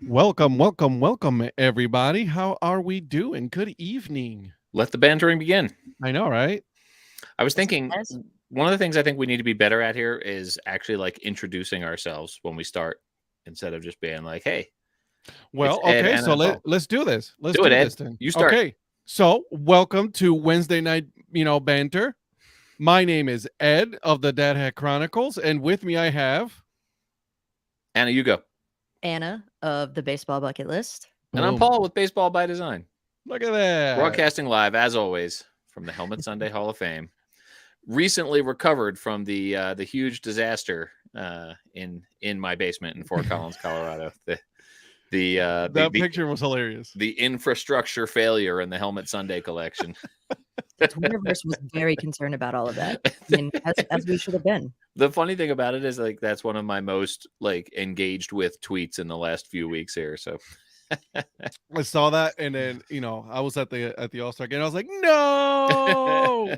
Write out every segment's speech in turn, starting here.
Welcome, everybody. How are we doing? Good evening. Let the bantering begin. I know, right? I was What's up, thinking guys? one of the things I think we need to be better at here is actually like introducing ourselves when we start instead of just being like, "Hey, it's Well, Ed, okay, Anna, so and Paul." let's do this. Let's Do it, do Ed. this then. You start. Okay. So, welcome to Wednesday night, banter. My name is Ed of the Dad Hat Chronicles, and with me I have Anna, you go. Anna of the Baseball Bucket List. And I'm boom. Paul with Baseball by Design. Look at that. Broadcasting live as always from the Helmet Sunday Hall of Fame. Recently recovered from the huge disaster in my basement in Fort Collins, Colorado. That picture was hilarious. The infrastructure failure in the Helmet Sunday collection. Twitterverse was very concerned about all of that. I mean, as we should have been. The funny thing about it is like that's one of my most like engaged with tweets in the last few weeks here. So I saw that, and then I was at the All-Star game. I was like, no.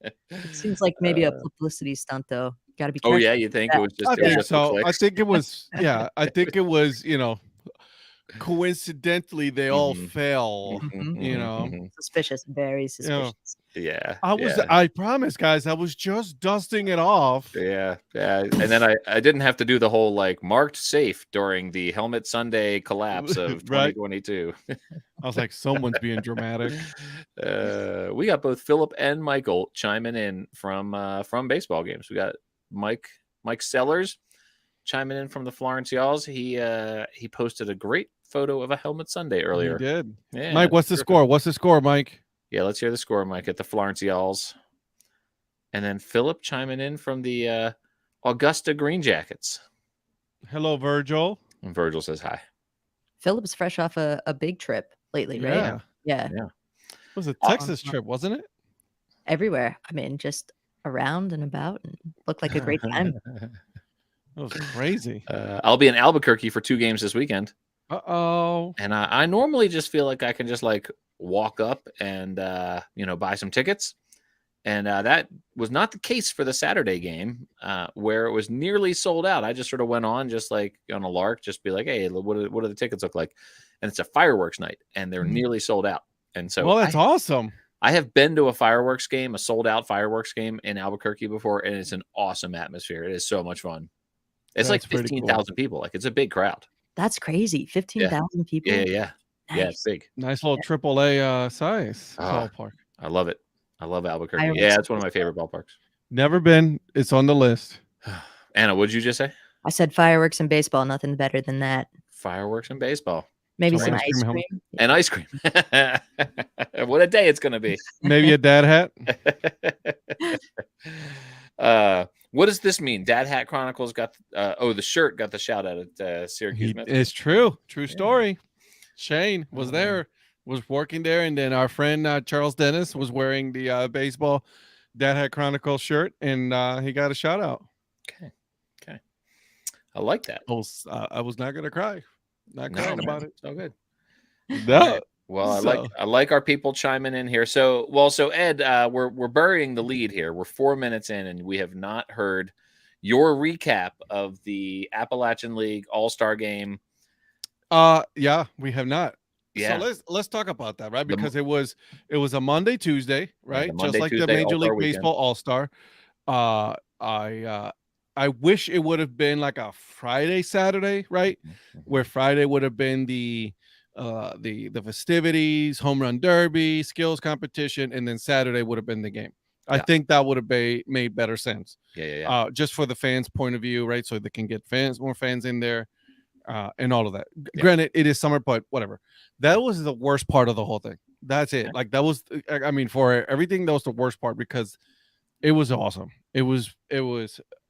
It seems like maybe a publicity stunt, though. Got to be Oh careful. yeah, you think it was just I it was think just the so. I clicks? think it was. Yeah, I think it was. Coincidentally, they all Mhm. fell. Mhm. Suspicious, very suspicious. Yeah. I promise, guys, I was just dusting it off. Yeah. And then I didn't have to do the whole like marked safe during the Helmet Sunday collapse of Right. 2022. I was like, someone's being dramatic. We got both Philip and Michael chiming in from baseball games. We got Mike Sellers chiming in from the Florence Y'alls. He posted a great photo of a Helmet Sunday earlier. He did. Yeah, Mike, what's the terrific. score? What's the score, Mike? Yeah, let's hear the score, Mike, at the Florence Y'alls. And then Philip chiming in from the Augusta Green Jackets. Hello, Virgil. And Virgil says hi. Philip's fresh off a big trip lately, right? Yeah. Yeah. It was a Texas trip, wasn't it? Everywhere. I mean, just around and about, and looked like a great time. That was crazy. I'll be in Albuquerque for 2 games this weekend. Uh-oh. And I normally just feel like I can just like walk up and buy some tickets. And that was not the case for the Saturday game, where it was nearly sold out. I just sort of went on just like on a lark, just be like, hey, what do the tickets look like? And it's a fireworks night, and they're nearly sold out. And so, well, that's awesome. I have been to a fireworks game, a sold out fireworks game in Albuquerque before, and it's an awesome atmosphere. It is so much fun. It's That's like pretty 15,000 people. Like it's a big crowd. That's crazy. 15,000 people. Yeah. Nice. Yeah, it's big. Nice little AAA size Ah. ballpark. I love it. I love Albuquerque. Fireworks Yeah, and it's one of my favorite ballparks. Never been. It's on the list. Anna, what did you just say? I said fireworks and baseball. Nothing better than that. Fireworks and baseball. Maybe So some ice ice cream cream. And ice cream. What a day it's going to be. Maybe a dad hat. What does this mean? Dad Hat Chronicles got the shirt got the shout out at Syracuse. It's true. True story. Shane was there, was working there, and then our friend Charles Dennis was wearing the baseball Dad Hat Chronicles shirt, and he got a shout out. Okay. I like that. I was not gonna cry. Not crying about it. So good. No. Right. Well, I like our people chiming in here. So Ed, we're burying the lead here. We're 4 minutes in, and we have not heard your recap of the Appalachian League All-Star game. Yeah, we have not. Yeah. So let's talk about that, right? Because it was a Monday, Tuesday, right? Monday, Just like Tuesday, the Major All-Star League Baseball All-Star. I wish it would have been like a Friday, Saturday, right? Where Friday would have been the festivities, home run derby, skills competition, and then Saturday would have been the game. I think that would have made better sense. Yeah. Just for the fans' point of view, right? So they can get more fans in there, and all of that. Granted, it is summer, but whatever. That was the worst part of the whole thing. That's it. Like that was, I mean, for everything, that was the worst part because it was awesome. It was,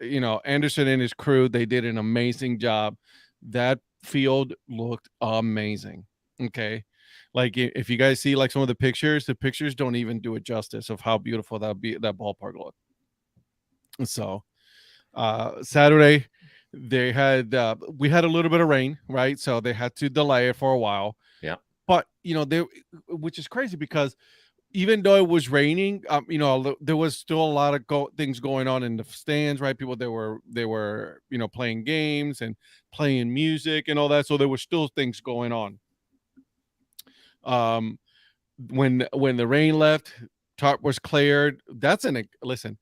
Anderson and his crew, they did an amazing job. That field looked amazing. Okay. Like if you guys see like some of the pictures don't even do it justice of how beautiful that ballpark looked. So Saturday they had we had a little bit of rain, right? So they had to delay it for a while. Yeah. But which is crazy because even though it was raining, there was still a lot of things going on in the stands, right? People they were playing games and playing music and all that, so there were still things going on. Um, when the rain left, tarp was cleared. Listen.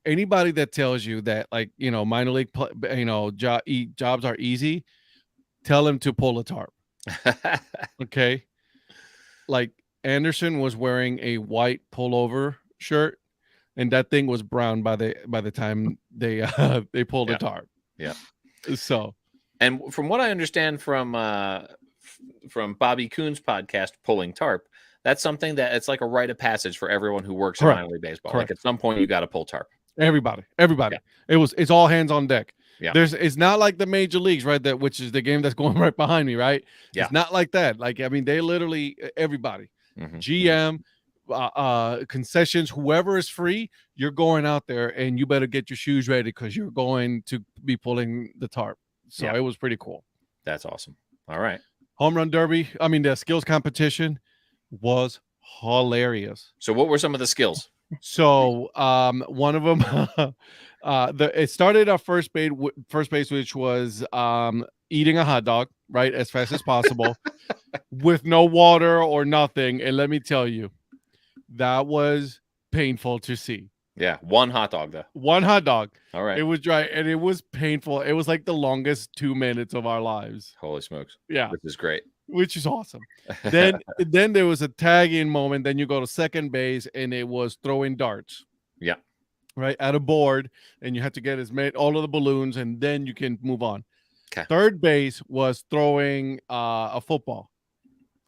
Anybody that tells you that minor league, jobs are easy, tell him to pull a tarp. Okay, like Anderson was wearing a white pullover shirt, and that thing was brown by the time they pulled a tarp. Yeah. So, and from what I understand from Bobby Coon's podcast, Pulling Tarp, that's something that it's like a rite of passage for everyone who works in minor league baseball. Correct. Like at some point, you got to pull tarp. Everybody. Yeah. It's all hands on deck. Yeah. It's not like the major leagues, right? Which is the game that's going right behind me, right? Yeah. It's not like that. They literally everybody, GM, concessions, whoever is free, you're going out there and you better get your shoes ready because you're going to be pulling the tarp. So it was pretty cool. That's awesome. All right. Home run derby. The skills competition was hilarious. So what were some of the skills? So one of them, it started at first base, which was eating a hot dog, right, as fast as possible with no water or nothing. And let me tell you, that was painful to see. Yeah, one hot dog though. One hot dog. All right. It was dry and it was painful. It was like the longest 2 minutes of our lives. Holy smokes. Yeah. This is great. Which is awesome. Then there was a tagging moment. Then you go to second base and it was throwing darts. Yeah. Right at a board, and you had to get all of the balloons, and then you can move on. Okay. Third base was throwing a football.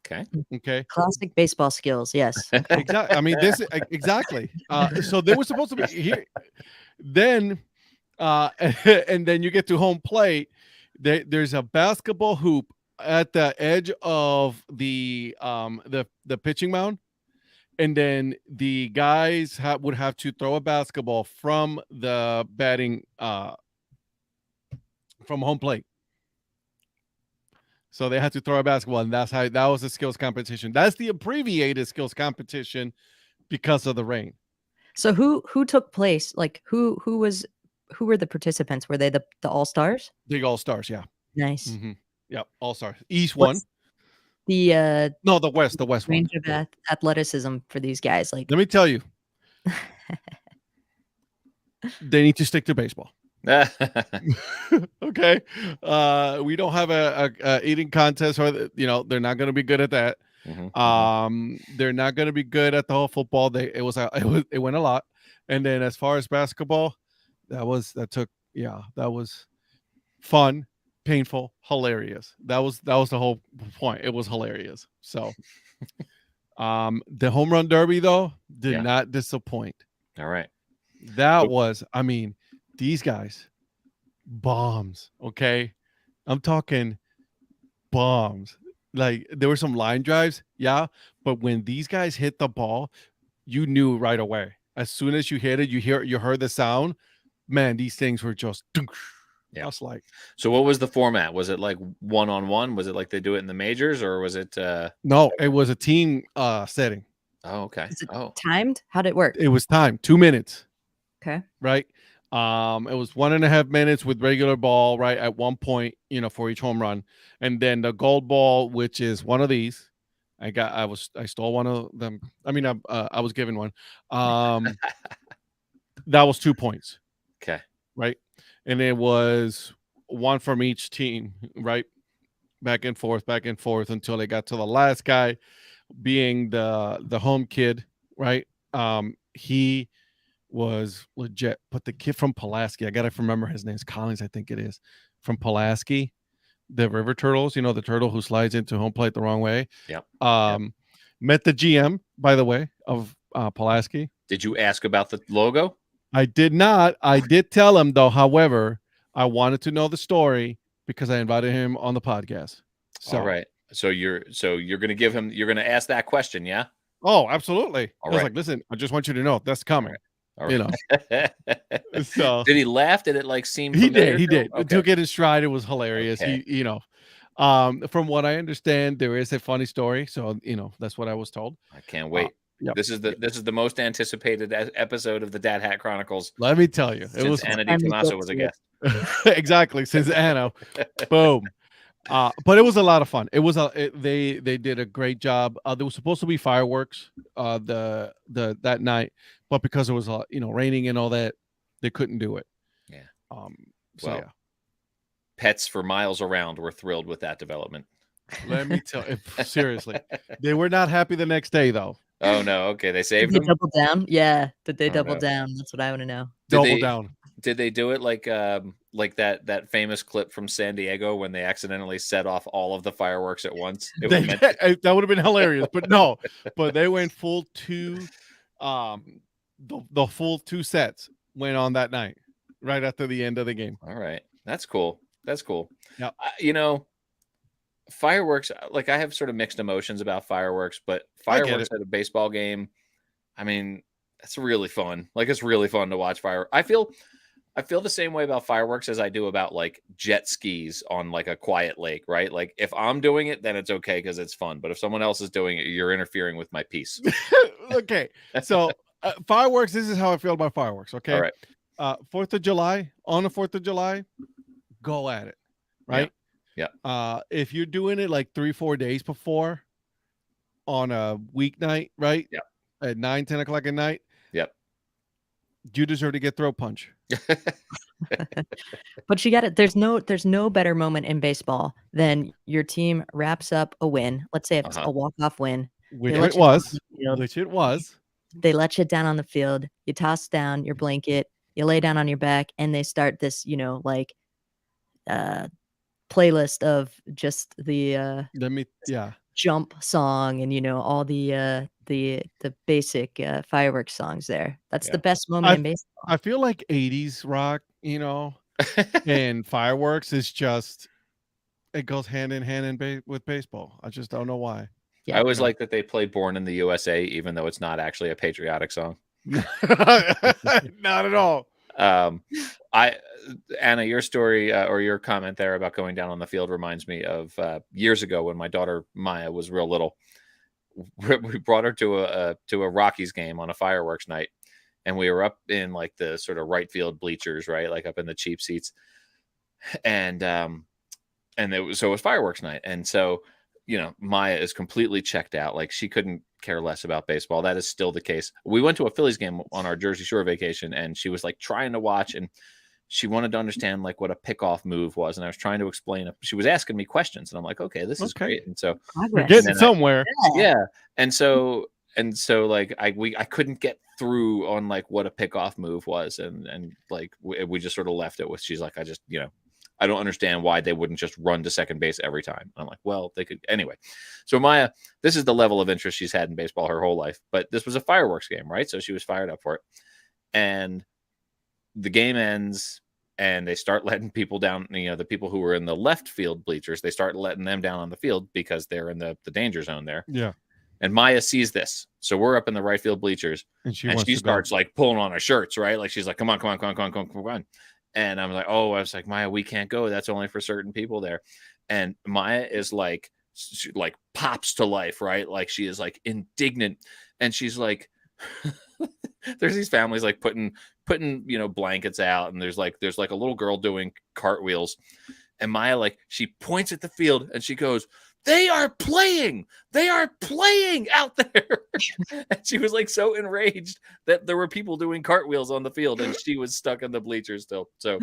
Okay. Classic baseball skills. Yes. Exactly. Exactly. So they were supposed to be here. Then, and then you get to home plate. There's a basketball hoop at the edge of the pitching mound, and then the guys would have to throw a basketball from the batting from home plate. So they had to throw a basketball, and that was the skills competition. That's the abbreviated skills competition because of the rain. So who took place? Like who were the participants? Were they the all-stars? The all-stars, yeah. Nice. Mm-hmm. Yep, all-stars. East won. The West range one. of athleticism for these guys. Like, let me tell you, they need to stick to baseball. Okay, we don't have a eating contest, or they're not going to be good at that. They're not going to be good at the whole football. It went a lot, and then as far as basketball, that was fun, painful, hilarious. That was the whole point. It was hilarious. So, the home run derby though did not disappoint. All right, that was. These guys, bombs. Okay, I'm talking bombs. Like there were some line drives, yeah, but when these guys hit the ball, you knew right away. As soon as you hit it, you heard the sound. Man, these things were just. Yeah. I was like, so what was the format? Was it like one-on-one? Was it like they do it in the majors, or was it? No, it was a team setting. Oh, okay. Is it timed? How'd it work? It was timed, 2 minutes. Okay. Right. It was 1.5 minutes with regular ball, right, at one point, for each home run, and then the gold ball, which is one of these. I stole one of them. I was given one. That was 2 points. Okay. Right. And it was one from each team, right? Back and forth until they got to the last guy being the home kid, right? He was legit, but the kid from Pulaski, I gotta remember his name is Collins, I think it is, from Pulaski, the River Turtles, the turtle who slides into home plate the wrong way. Yep. Met the GM, by the way, of Pulaski. Did you ask about the logo? I did not. I did tell him though. However, I wanted to know the story because I invited him on the podcast. So, all right. So you're going to give him. You're going to ask that question, yeah? Oh, absolutely. All I was right. like, listen, I just want you to know that's coming. All right. So did he laugh? Did it seem? He did. He did. Okay. Took it in stride. It was hilarious. Okay. He, from what I understand, there is a funny story. So that's what I was told. I can't wait. Yep. This is the most anticipated episode of the Dad Hat Chronicles Let me tell you, it since was Anna Di time to Tommaso get was a to it. guest. exactly since Anna. Boom. But it was a lot of fun. It was they did a great job. There was supposed to be fireworks the that night, but because it was raining and all that, they couldn't do it. Yeah. So Well, yeah, pets for miles around were thrilled with that development. let me tell you, seriously, they were not happy the next day though. Oh no, okay, they Did saved they them. double down? Yeah. Did they Oh, double no. down? That's what I want to know. Double down. Did they do it like that famous clip from San Diego when they accidentally set off all of the fireworks at once? It was meant That would have been hilarious, but no. But they went full two, the full two sets went on that night, right after the end of the game. All right, that's cool. That's cool. Yep. Fireworks. Like I have sort of mixed emotions about fireworks, but I get fireworks it. at a baseball game, I mean, it's really fun. Like it's really fun to watch fireworks. I feel the same way about fireworks as I do about like jet skis on like a quiet lake, right? Like if I'm doing it, then it's okay because it's fun. But if someone else is doing it, you're interfering with my peace. Okay, so fireworks. This is how I feel about fireworks. Okay, All right. 4th of July, on the 4th of July, go at it, right? Yeah. If you're doing it like 3-4 days before on a weeknight, right? Yeah. At 9-10 o'clock at night, Yep. you deserve to get throat punch. But you got it. There's no better moment in baseball than your team wraps up a win. Let's say it's a walk-off win. Which They let it you down on was. the field. Which it was. They let you down on the field. You toss down your blanket. You lay down on your back, and they start this, playlist of just the jump song and all the basic fireworks songs there. That's the best moment in baseball. I feel like 80s rock, and fireworks is just it goes hand in hand with baseball. I just don't know why. I always like that they play Born in the USA, even though it's not actually a patriotic song. Not at all. Anna, your story or your comment there about going down on the field reminds me of years ago when my daughter Maya was real little. We brought her to a Rockies game on a fireworks night, and we were up in like the sort of right field bleachers, right, like up in the cheap seats, and it was fireworks night, and so Maya is completely checked out. Like she couldn't care less about baseball. That is still the case. We went to a Phillies game on our Jersey Shore vacation, and she was like trying to watch, and she wanted to understand like what a pickoff move was. And I was trying to explain it. She was asking me questions, and I'm like, okay, this is great. And so we're getting somewhere. Yeah. And so like I couldn't get through on like what a pickoff move was. And like we just sort of left it with, she's like, I don't understand why they wouldn't just run to second base every time. I'm like, well, they could anyway. So Maya, this is the level of interest she's had in baseball her whole life, but this was a fireworks game, right? So she was fired up for it. And the game ends and they start letting people down, the people who were in the left field bleachers, they start letting them down on the field because they're in the danger zone there. Yeah. And Maya sees this. So we're up in the right field bleachers and she starts like pulling on our shirts, right? Like she's like, come on. And I was like, Maya, we can't go. That's only for certain people there. And Maya is like, she like pops to life, right? Like she is like indignant. And she's like, there's these families like putting blankets out, and there's like a little girl doing cartwheels, and Maya, like, she points at the field and she goes, they are playing out there. And she was like so enraged that there were people doing cartwheels on the field and she was stuck in the bleachers still. So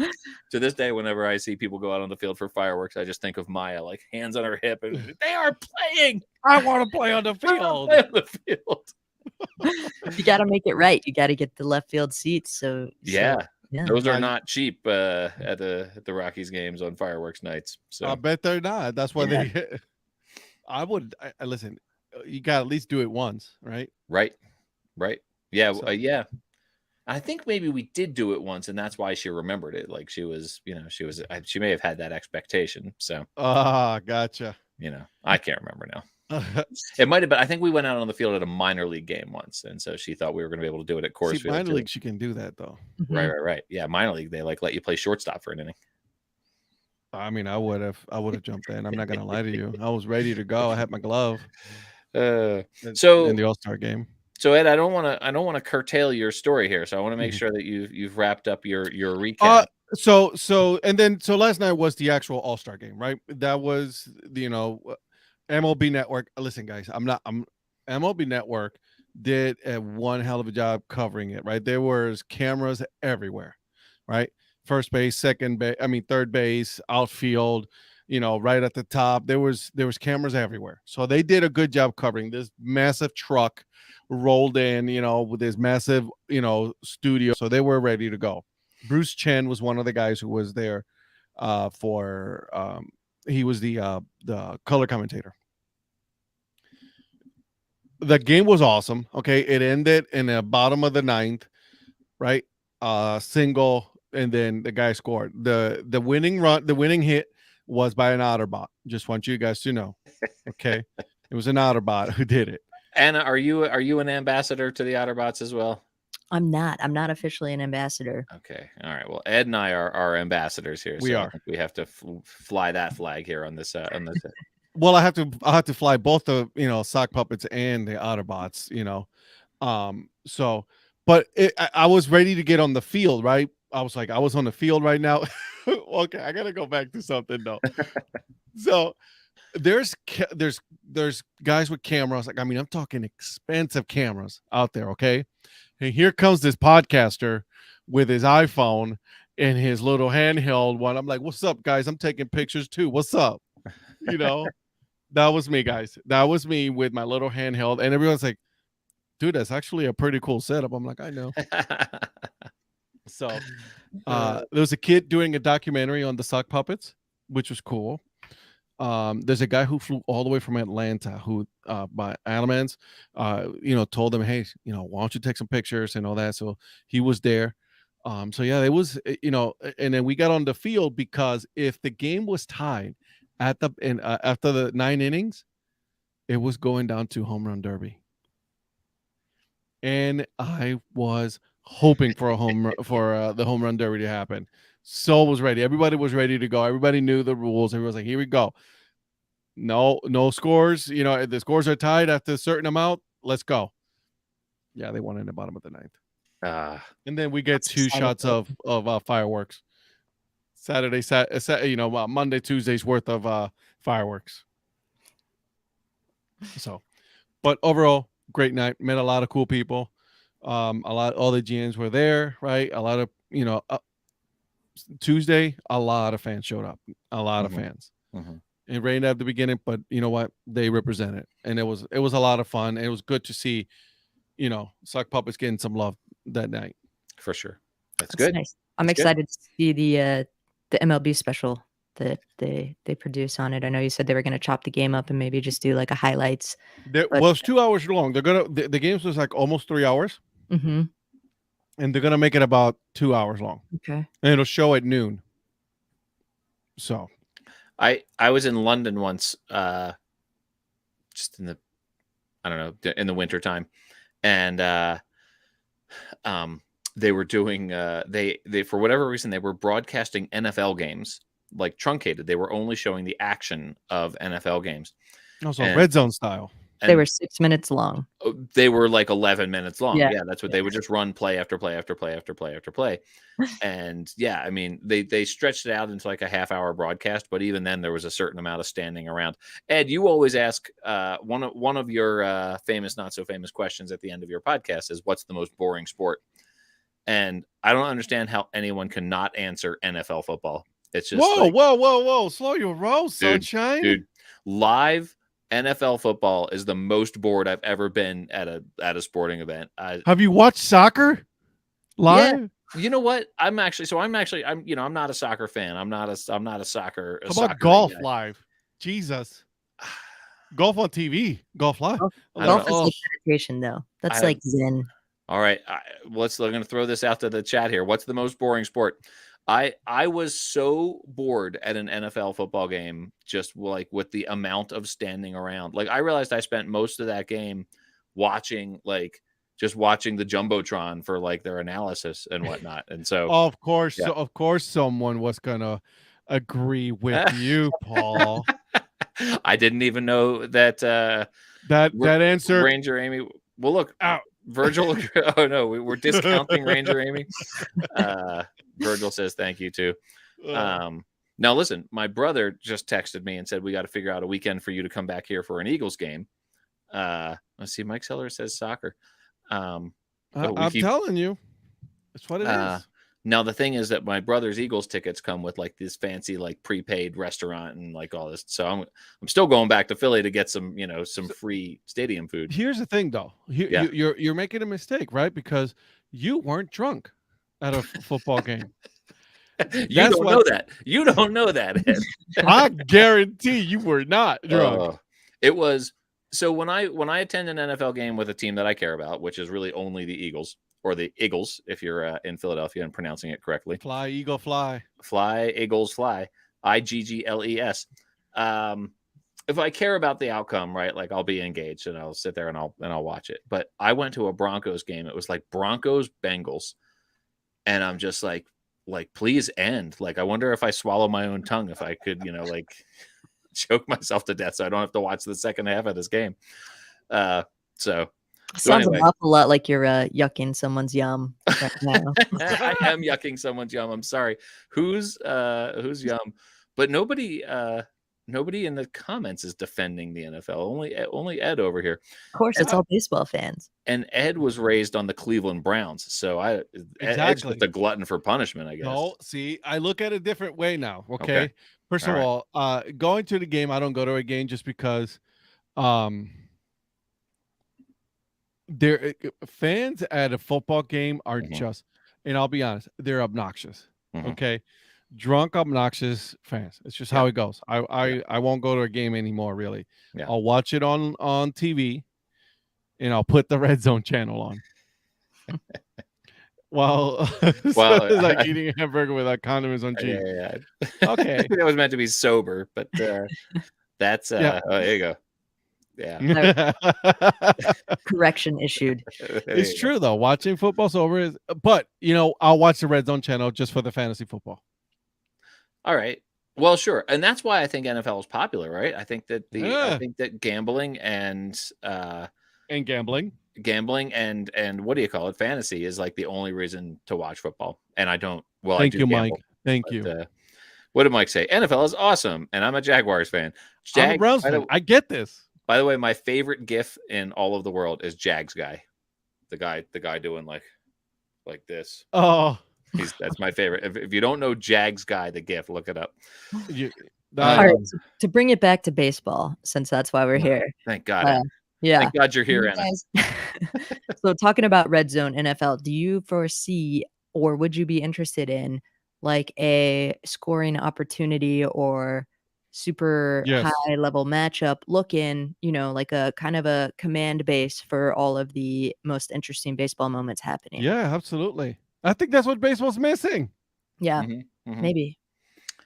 to this day, whenever I see people go out on the field for fireworks, I just think of Maya, like hands on her hip, and they are playing. I want to play on the field. You got to make it right. You got to get the left field seats. So those are not cheap at the Rockies games on fireworks nights. So I bet they're not. That's why I listen. You got to at least do it once, right? Right. Yeah, yeah. I think maybe we did do it once, and that's why she remembered it. Like she may have had that expectation. So gotcha. I can't remember now. It might have been. I think we went out on the field at a minor league game once, and so she thought we were going to be able to do it at Coors Field. Minor league, she can do that though. Right. Yeah, minor league, they like let you play shortstop for an inning. I mean, I would have jumped in. I'm not going to lie to you. I was ready to go. I had my glove. So in the All-Star game. So Ed, I don't want to curtail your story here. So I want to make sure that you've wrapped up your recap. So last night was the actual All-Star game, right? That was MLB Network. Listen, guys, I'm MLB Network did a one hell of a job covering it, right? There was cameras everywhere, right? First base, second base, third base, outfield, right at the top. There was cameras everywhere. So they did a good job covering this massive truck rolled in, with this massive, studio. So they were ready to go. Bruce Chen was one of the guys who was there for he was the color commentator. The game was awesome. Okay, it ended in the bottom of the ninth, right? Single, and then the guy scored. The winning hit was by an Otterbot. Just want you guys to know. Okay, it was an Otterbot who did it. Anna, are you an ambassador to the Otterbots as well? I'm not officially an ambassador. Okay. All right. Well, Ed and I are ambassadors here. We are. I think we have to fly that flag here on this. Well, I have to fly both the sock puppets and the Otterbots. So, but I was ready to get on the field, right? I was on the field right now. Okay, I gotta go back to something though. So there's guys with cameras. I'm talking expensive cameras out there. Okay. And here comes this podcaster with his iPhone and his little handheld one. I'm like, what's up, guys? I'm taking pictures too. What's up? That was me, guys. That was me with my little handheld. And everyone's like, dude, that's actually a pretty cool setup. I'm like, I know. So there was a kid doing a documentary on the sock puppets, which was cool. There's a guy who flew all the way from Atlanta who by Alamance told them, hey, why don't you take some pictures and all that. So he was there. So yeah, it was, and then we got on the field because if the game was tied after the 9 innings, it was going down to home run derby. And I was hoping for the home run derby to happen. So was ready. Everybody was ready to go. Everybody knew the rules. Everybody was like, here we go. No scores. The scores are tied after a certain amount. Let's go. Yeah, they won in the bottom of the ninth. And then we get 2 shots of fireworks. Monday, Tuesday's worth of fireworks. So, but overall, great night. Met a lot of cool people. All the GMs were there, right? A lot of Tuesday, a lot of fans showed up. A lot of fans. It rained at the beginning, but you know what? They represented, and it was a lot of fun. And it was good to see, sock puppets getting some love that night. For sure, that's good. Nice. I'm excited to see the MLB special that they produce on it. I know you said they were going to chop the game up and maybe just do like a highlights. Well, it's 2 hours long. They're gonna the games was like almost 3 hours. Mm-hmm. And they're gonna make it about 2 hours long. Okay. And it'll show at noon. So, I was in London once, just in the, I don't know, in the winter time, and they were doing they for whatever reason they were broadcasting NFL games like truncated. They were only showing the action of NFL games. Also red zone style. They were 6 minutes long. They were like 11 minutes long. Yeah, that's what they would just run play after play after play after play after play. And yeah, they stretched it out into like a half-hour broadcast, but even then there was a certain amount of standing around. Ed, you always ask one of your famous, not so famous questions at the end of your podcast is, what's the most boring sport? And I don't understand how anyone cannot answer NFL football. It's just whoa, slow your roll, sunshine. Dude, live NFL football is the most bored I've ever been at a sporting event. Have you watched soccer live? Yeah. You know what? I'm not a soccer fan. I'm not a soccer. How about golf guy. Live? Jesus. Golf on TV. Golf live. Golf is like meditation though. That's like zen. All right. We're going to throw this out to the chat here. What's the most boring sport? I was so bored at an NFL football game, just like with the amount of standing around. Like I realized I spent most of that game watching the Jumbotron for like their analysis and whatnot. And so of course someone was gonna agree with you, Paul. I didn't even know that that answer, Ranger Amy. Well, look, Virgil. Oh no, we're discounting Ranger Amy. Virgil says thank you too. Now listen, my brother just texted me and said we got to figure out a weekend for you to come back here for an Eagles game. Let's see. Mike Seller says soccer. I'm telling you, that's what it is. Now the thing is that my brother's Eagles tickets come with like this fancy like prepaid restaurant and like all this. So I'm still going back to Philly to get some some free stadium food. Here's the thing though. You're making a mistake, right? Because you weren't drunk at a football game. You don't know that. You don't know that, Ed. I guarantee you were not drunk. It was so when I attend an NFL game with a team that I care about, which is really only the Eagles or the Eagles, if you're in Philadelphia and pronouncing it correctly. Fly, Eagle, fly. Fly, Eagles, fly. IGGLES. If I care about the outcome, right, like I'll be engaged and I'll sit there and I'll watch it. But I went to a Broncos game. It was like Broncos Bengals, and I'm just like please end. Like I wonder if I swallow my own tongue, if I could, like choke myself to death so I don't have to watch the second half of this game. So sounds anyway. an awful lot like you're yucking someone's yum right now. I am yucking someone's yum. I'm sorry. Who's yum? But nobody in the comments is defending the NFL. Only Ed over here. Of course, it's all baseball fans. And Ed was raised on the Cleveland Browns, so Ed's just a glutton for punishment, I guess. No, see, I look at it a different way now. Okay. First of all, going to the game, I don't go to a game just because fans at a football game are just, and I'll be honest, they're obnoxious. Okay. Drunk, obnoxious fans. It's just how it goes. I won't go to a game anymore, really. I'll watch it on TV, and I'll put the Red Zone channel on. Well, like eating a hamburger without condiments on cheese. Yeah. Okay. That was meant to be sober, but that's there you go. Yeah. Correction issued. It's true though. Watching football's over but I'll watch the Red Zone channel just for the fantasy football. All right. Well, sure. And that's why I think NFL is popular, right? I think that I think that gambling and gambling and what do you call it? Fantasy is like the only reason to watch football. And I don't Thank you, Mike. Thank you. What did Mike say? NFL is awesome, and I'm a Jaguars fan. I'm a Browns fan. I get this. By the way, my favorite GIF in all of the world is Jags guy. The guy doing like this. Oh. That's my favorite. If you don't know Jags guy, the GIF, look it up. All right, to bring it back to baseball, since that's why we're here. Thank God. Yeah. Thank God you're here, Anna. So talking about Red Zone NFL, do you foresee or would you be interested in like a scoring opportunity or super high level matchup looking, like a kind of a command base for all of the most interesting baseball moments happening? Yeah, absolutely. I think that's what baseball's missing. Yeah, maybe.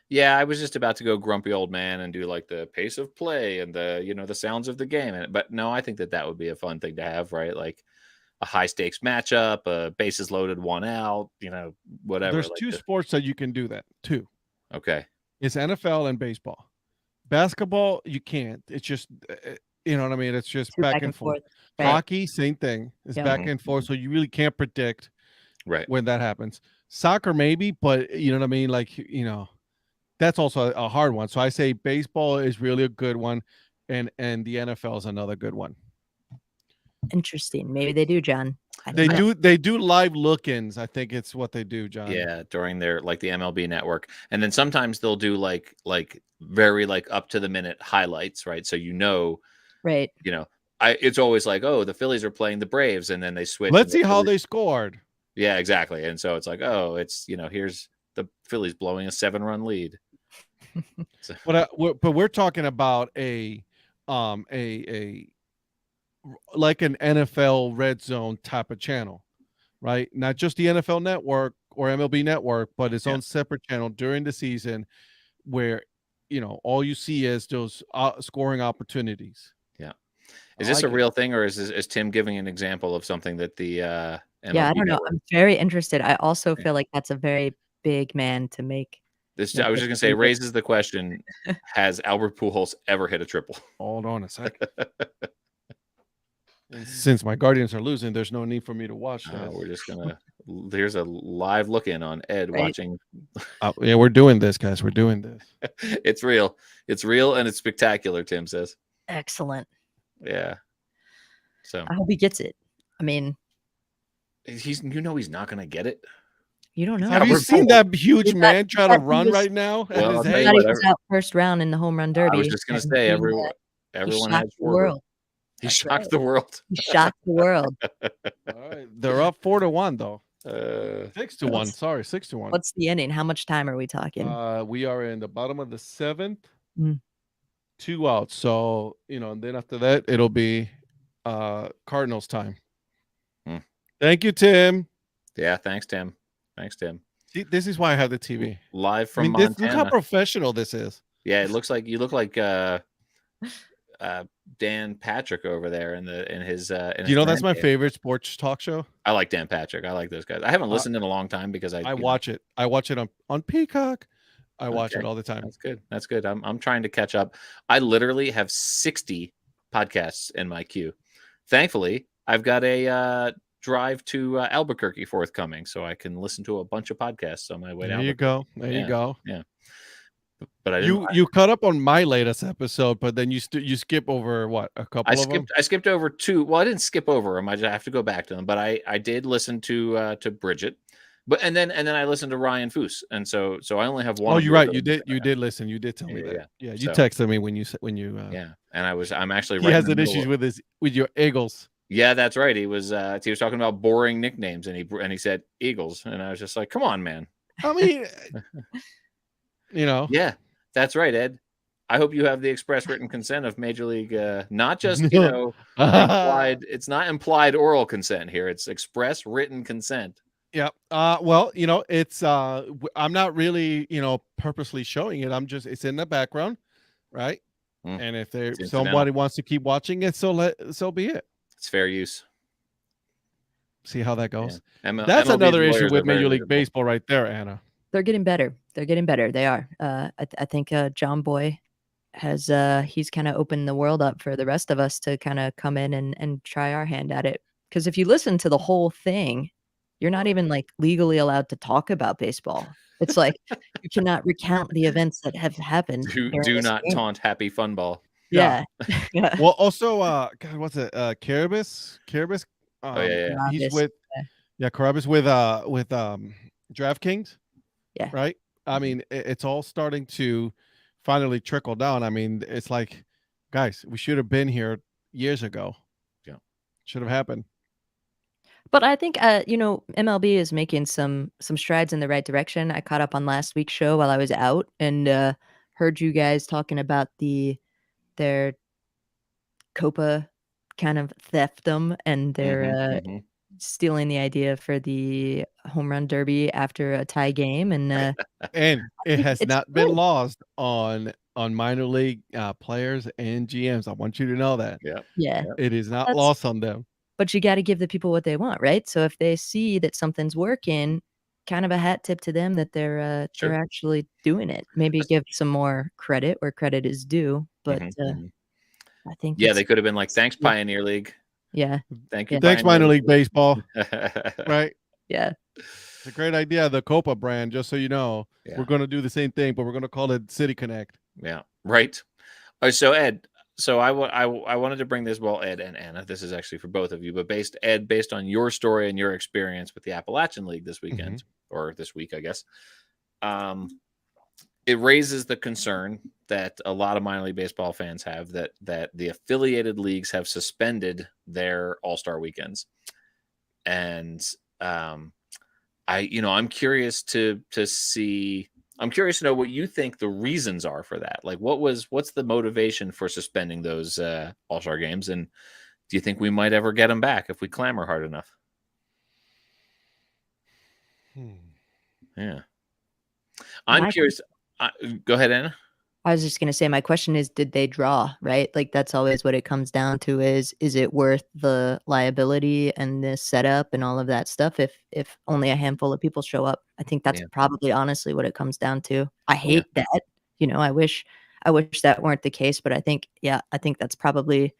Yeah, I was just about to go grumpy old man and do like the pace of play and the the sounds of the game. But no, I think that would be a fun thing to have, right? Like a high stakes matchup, a bases loaded, one out, whatever. There's two sports that you can do that. Two. Okay. It's NFL and baseball. Basketball, you can't. It's just, you know what I mean? It's just back and forth. Right. Hockey, same thing. It's back and forth. So you really can't predict when that happens. Soccer, maybe, but you know what I mean? Like, that's also a hard one. So I say baseball is really a good one, and the NFL is another good one. Interesting. Maybe they do, John. They do live look-ins. I think it's what they do, John. Yeah, during their like the MLB network. And then sometimes they'll do like very like up to the minute highlights, right? So right. It's always like, oh, the Phillies are playing the Braves, and then they switch. Let's see how they scored. Yeah, exactly. And so it's like, oh, it's here's the Phillies blowing a 7-run lead. So. But we're talking about a like an NFL Red Zone type of channel, right? Not just the NFL Network or MLB Network, but its own separate channel during the season, where all you see is those scoring opportunities. Yeah, is this a real thing, or is Tim giving an example of something that the MLB I don't know. I'm very interested. I also feel like that's a very big man to make. This I was just gonna say raises the question: has Albert Pujols ever hit a triple? Hold on a second. And since my Guardians are losing, there's no need for me to watch this. We're just gonna. There's a live look in on Ed watching. Yeah, we're doing this, guys. We're doing this. It's real. It's real and it's spectacular. Tim says. Excellent. Yeah. So I hope he gets it. I mean, he's not gonna get it. You don't know. Have you seen that huge man try to run right now? Well, he was out first round in the home run derby. I was just gonna say everyone has the world. He shocked the world. He shocked the world. All right, they're up 4-1 though. 6-1. Sorry, 6-1. What's the inning? How much time are we talking? We are in the bottom of the 7th. 2 outs. So and then after that, it'll be Cardinals time. Thank you, Tim. Yeah, thanks, Tim. See, this is why I have the TV live from Montana. Look how professional this is. Yeah, it looks like you look like Dan Patrick over there in his. That's my favorite sports talk show. I like Dan Patrick. I like those guys. I haven't listened in a long time because I watch it. I watch it on Peacock. I watch it all the time. That's good. I'm trying to catch up. I literally have 60 podcasts in my queue. Thankfully, I've got a drive to Albuquerque forthcoming, so I can listen to a bunch of podcasts on my way down. There you go. Yeah. But you caught up on my latest episode, but then you skip over what, a couple of them? I skipped over 2. Well, I didn't skip over them. I just have to go back to them. But I did listen to Bridget, and then I listened to Ryan Foose, and so I only have one. Oh, you're right. You did listen. You did tell me that. Yeah. You texted me when you. Yeah, and I'm actually. He has an issues with your Eagles. Yeah, that's right. He was talking about boring nicknames, and he said Eagles, and I was just like, come on, man. I mean. Yeah, that's right, Ed. I hope you have the express written consent of Major League, not just implied. It's not implied oral consent here. It's express written consent. Yeah. Well, it's I'm not really purposely showing it. It's in the background, right? And if somebody wants to keep watching it, so be it. It's fair use. See how that goes. Yeah. That's another issue with Major League Baseball right there, Anna. They're getting better. They are. I think John Boy has he's kind of opened the world up for the rest of us to kind of come in and try our hand at it. Because if you listen to the whole thing, you're not even like legally allowed to talk about baseball. It's like you cannot recount the events that have happened. Do not taunt Happy Fun Ball. Yeah. Well, also, God, what's it? Carabas. Yeah. He's with Carabas with DraftKings. Yeah. Right. I mean, it's all starting to finally trickle down. I mean, it's like, guys, we should have been here years ago. Yeah. Should have happened. But I think MLB is making some strides in the right direction. I caught up on last week's show while I was out and heard you guys talking about their Copa kind of theftum and their stealing the idea for the home run derby after a tie game, and it has not been lost on minor league players and GMs. I want you to know that. Yeah, it is not lost on them. But you got to give the people what they want, right? So if they see that something's working, kind of a hat tip to them that they're actually doing it. Maybe give some more credit where credit is due, but I think they could have been like, thanks, Pioneer League. Yeah. Thank you. Thanks, minor league baseball. Right. Yeah. It's a great idea. The Copa brand, just so you know, we're going to do the same thing, but we're going to call it City Connect. Yeah. Right. All right, so Ed, I wanted to bring this, Ed and Anna, this is actually for both of you, but based on your story and your experience with the Appalachian League this weekend or this week, I guess, it raises the concern that a lot of minor league baseball fans have that the affiliated leagues have suspended their all-star weekends. And I'm curious to know what you think the reasons are for that. Like what's the motivation for suspending those all-star games? And do you think we might ever get them back if we clamor hard enough? Yeah. I'm curious. Go ahead, Anna. I was just going to say, my question is, did they draw, right? Like, that's always what it comes down to is it worth the liability and the setup and all of that stuff if only a handful of people show up? I think that's probably honestly what it comes down to. I hate that. I wish that weren't the case, but I think that's probably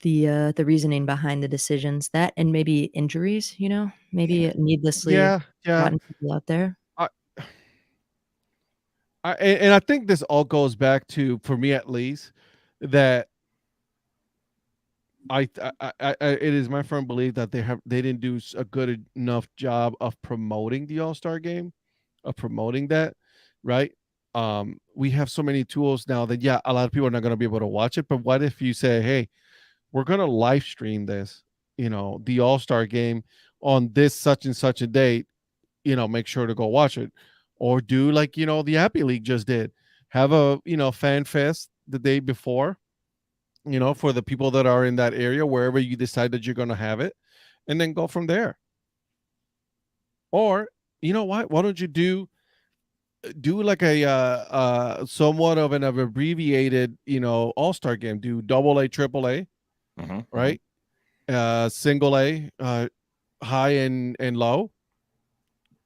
the reasoning behind the decisions, that and maybe injuries, maybe needlessly Yeah, yeah. gotten people out there. I, and I think this all goes back to, for me at least, that it is my firm belief that they didn't do a good enough job of promoting the All-Star game, of promoting that, right? We have so many tools now that, yeah, a lot of people are not going to be able to watch it, but what if you say, hey, we're going to live stream this, the All-Star game on this such and such a date, make sure to go watch it, or do like, the Happy League just did, have a, fan fest the day before, for the people that are in that area, wherever you decide that you're going to have it, and then go from there. Or, you know what? Why don't you do like a somewhat of an abbreviated, all-star game, do double A, triple A, right? Single A, high and low,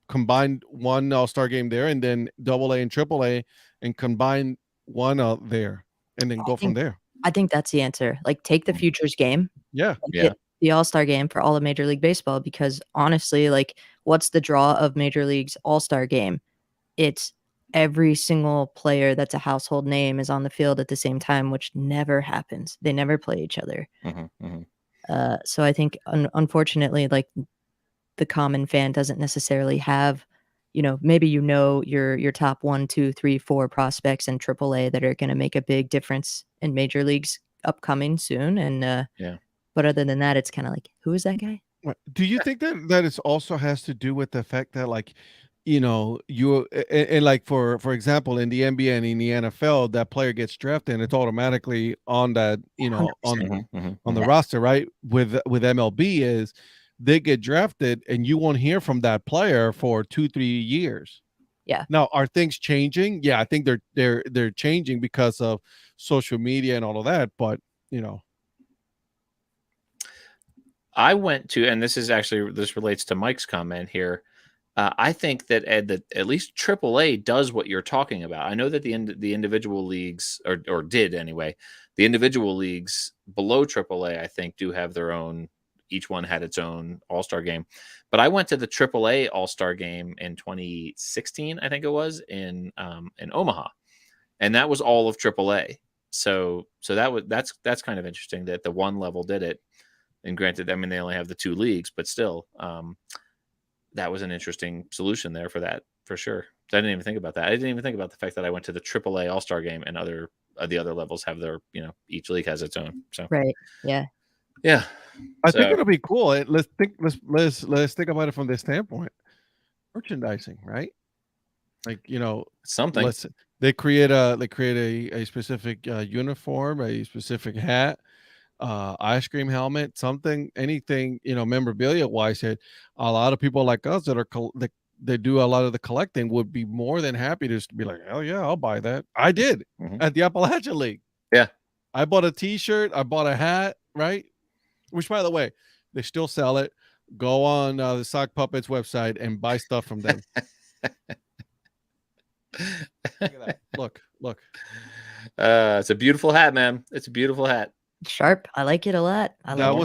combine one all-star game there, and then double A and triple A, and combine one out there, and then go from there. I think that's the answer. Like, take the futures game. Yeah. Get the All-Star game for all of Major League Baseball, because honestly, like, what's the draw of Major League's All-Star game? It's every single player that's a household name is on the field at the same time, which never happens. They never play each other. So I think unfortunately, like, the common fan doesn't necessarily have, maybe your top 1, 2, 3, 4 prospects in AAA that are going to make a big difference in Major Leagues upcoming soon, and but other than that, it's kind of like, who is that guy? Do you think that it also has to do with the fact that, like, you and like, for example, in the NBA and in the NFL, that player gets drafted and it's automatically on that, on the roster, right? With MLB is they get drafted and you won't hear from that player for 2-3 years. Yeah. Now, are things changing? Yeah, I think they're changing because of social media and all of that, but I went to, and this relates to Mike's comment here. I think that at least AAA does what you're talking about. I know that the individual leagues, or did anyway, the individual leagues below AAA, I think, do have their own. Each one had its own All-Star game. But I went to the AAA All-Star game in 2016, I think it was, in Omaha, and that was all of AAA. So that's kind of interesting that the one level did it. And granted, I mean, they only have the 2 leagues, but still, that was an interesting solution there for that, for sure. I didn't even think about that. I didn't even think about the fact that I went to the AAA All-Star game, and the other levels have their, each league has its own. So right, yeah. I think it'll be cool. Let's think about it from this standpoint. Merchandising, right? Like, something. They create a specific uniform, a specific hat, ice cream helmet, something, anything, memorabilia wise. A lot of people like us that are they do a lot of the collecting would be more than happy to be like, hell yeah, I'll buy that. I did at the Appalachian League. Yeah, I bought a T-shirt, I bought a hat, right? Which, by the way, they still sell it. Go on the Sock Puppets website and buy stuff from them. Look. It's a beautiful hat, man. It's a beautiful hat. Sharp. I like it a lot. That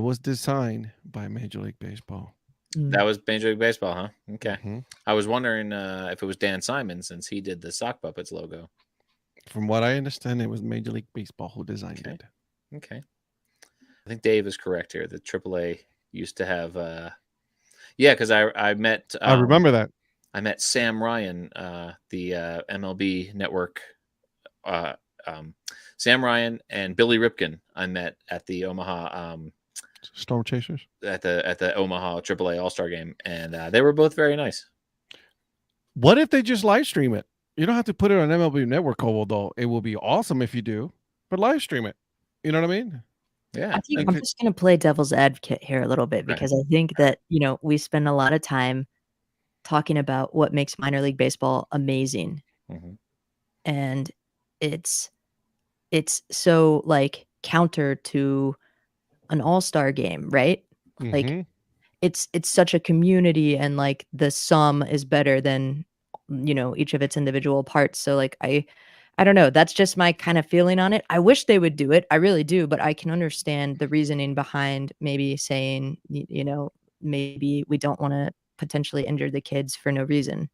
was designed by Major League Baseball. That was Major League Baseball, huh? Okay. I was wondering if it was Dan Simon, since he did the Sock Puppets logo. From what I understand, it was Major League Baseball who designed it. Okay. I think Dave is correct here. The AAA used to have, because I met. I remember that. I met Sam Ryan, the MLB Network. Sam Ryan and Billy Ripken. I met at the Omaha Storm Chasers at the Omaha AAA All-Star game, and they were both very nice. What if they just live stream it? You don't have to put it on MLB Network, although it will be awesome if you do. But live stream it. You know what I mean? Yeah. I think I'm just going to play devil's advocate here a little bit, because I think that, we spend a lot of time talking about what makes minor league baseball amazing. And it's so, like, counter to an all-star game, right? Like, it's such a community, and, like, the sum is better than, each of its individual parts. So, like, I I don't know. That's just my kind of feeling on it. I wish they would do it. I really do, but I can understand the reasoning behind maybe saying, maybe we don't want to potentially injure the kids for no reason.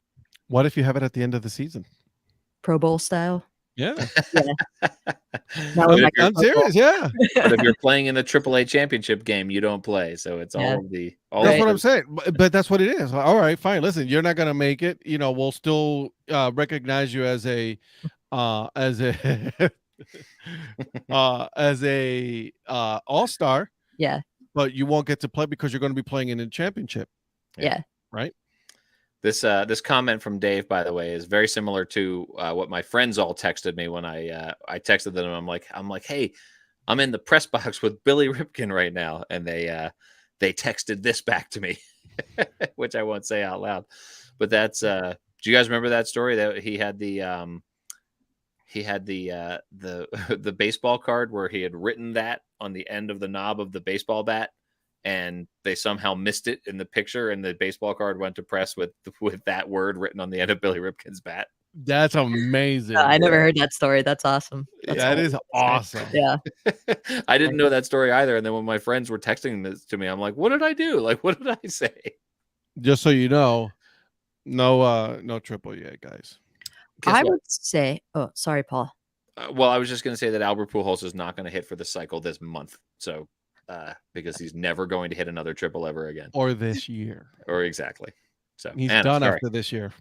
What if you have it at the end of the season? Pro Bowl style? Yeah. Yeah. I'm serious, yeah. But if you're playing in the AAA championship game, you don't play. So it's all of the. That's what I'm saying. But that's what it is. All right, fine. Listen, you're not gonna make it. We'll still recognize you as a as a all-star. Yeah. But you won't get to play because you're going to be playing in a championship. Yeah. Right. This comment from Dave, by the way, is very similar to what my friends all texted me when I texted them. I'm like, hey, I'm in the press box with Billy Ripken right now, and they texted this back to me, which I won't say out loud. But that's do you guys remember that story that he had the the baseball card where he had written that on the end of the knob of the baseball bat, and they somehow missed it in the picture, and the baseball card went to press with that word written on the end of Billy Ripken's bat. That's amazing. I never heard that story. That's awesome. That is awesome. Yeah. I didn't know that story either. And then when my friends were texting this to me, I'm like, what did I do? Like, what did I say? Just so you know, no triple yet, guys. I would say, oh, sorry, Paul. Well, I was just going to say that Albert Pujols is not going to hit for the cycle this month. So, because he's never going to hit another triple ever again. Or this year. Or exactly. So he's done after this year.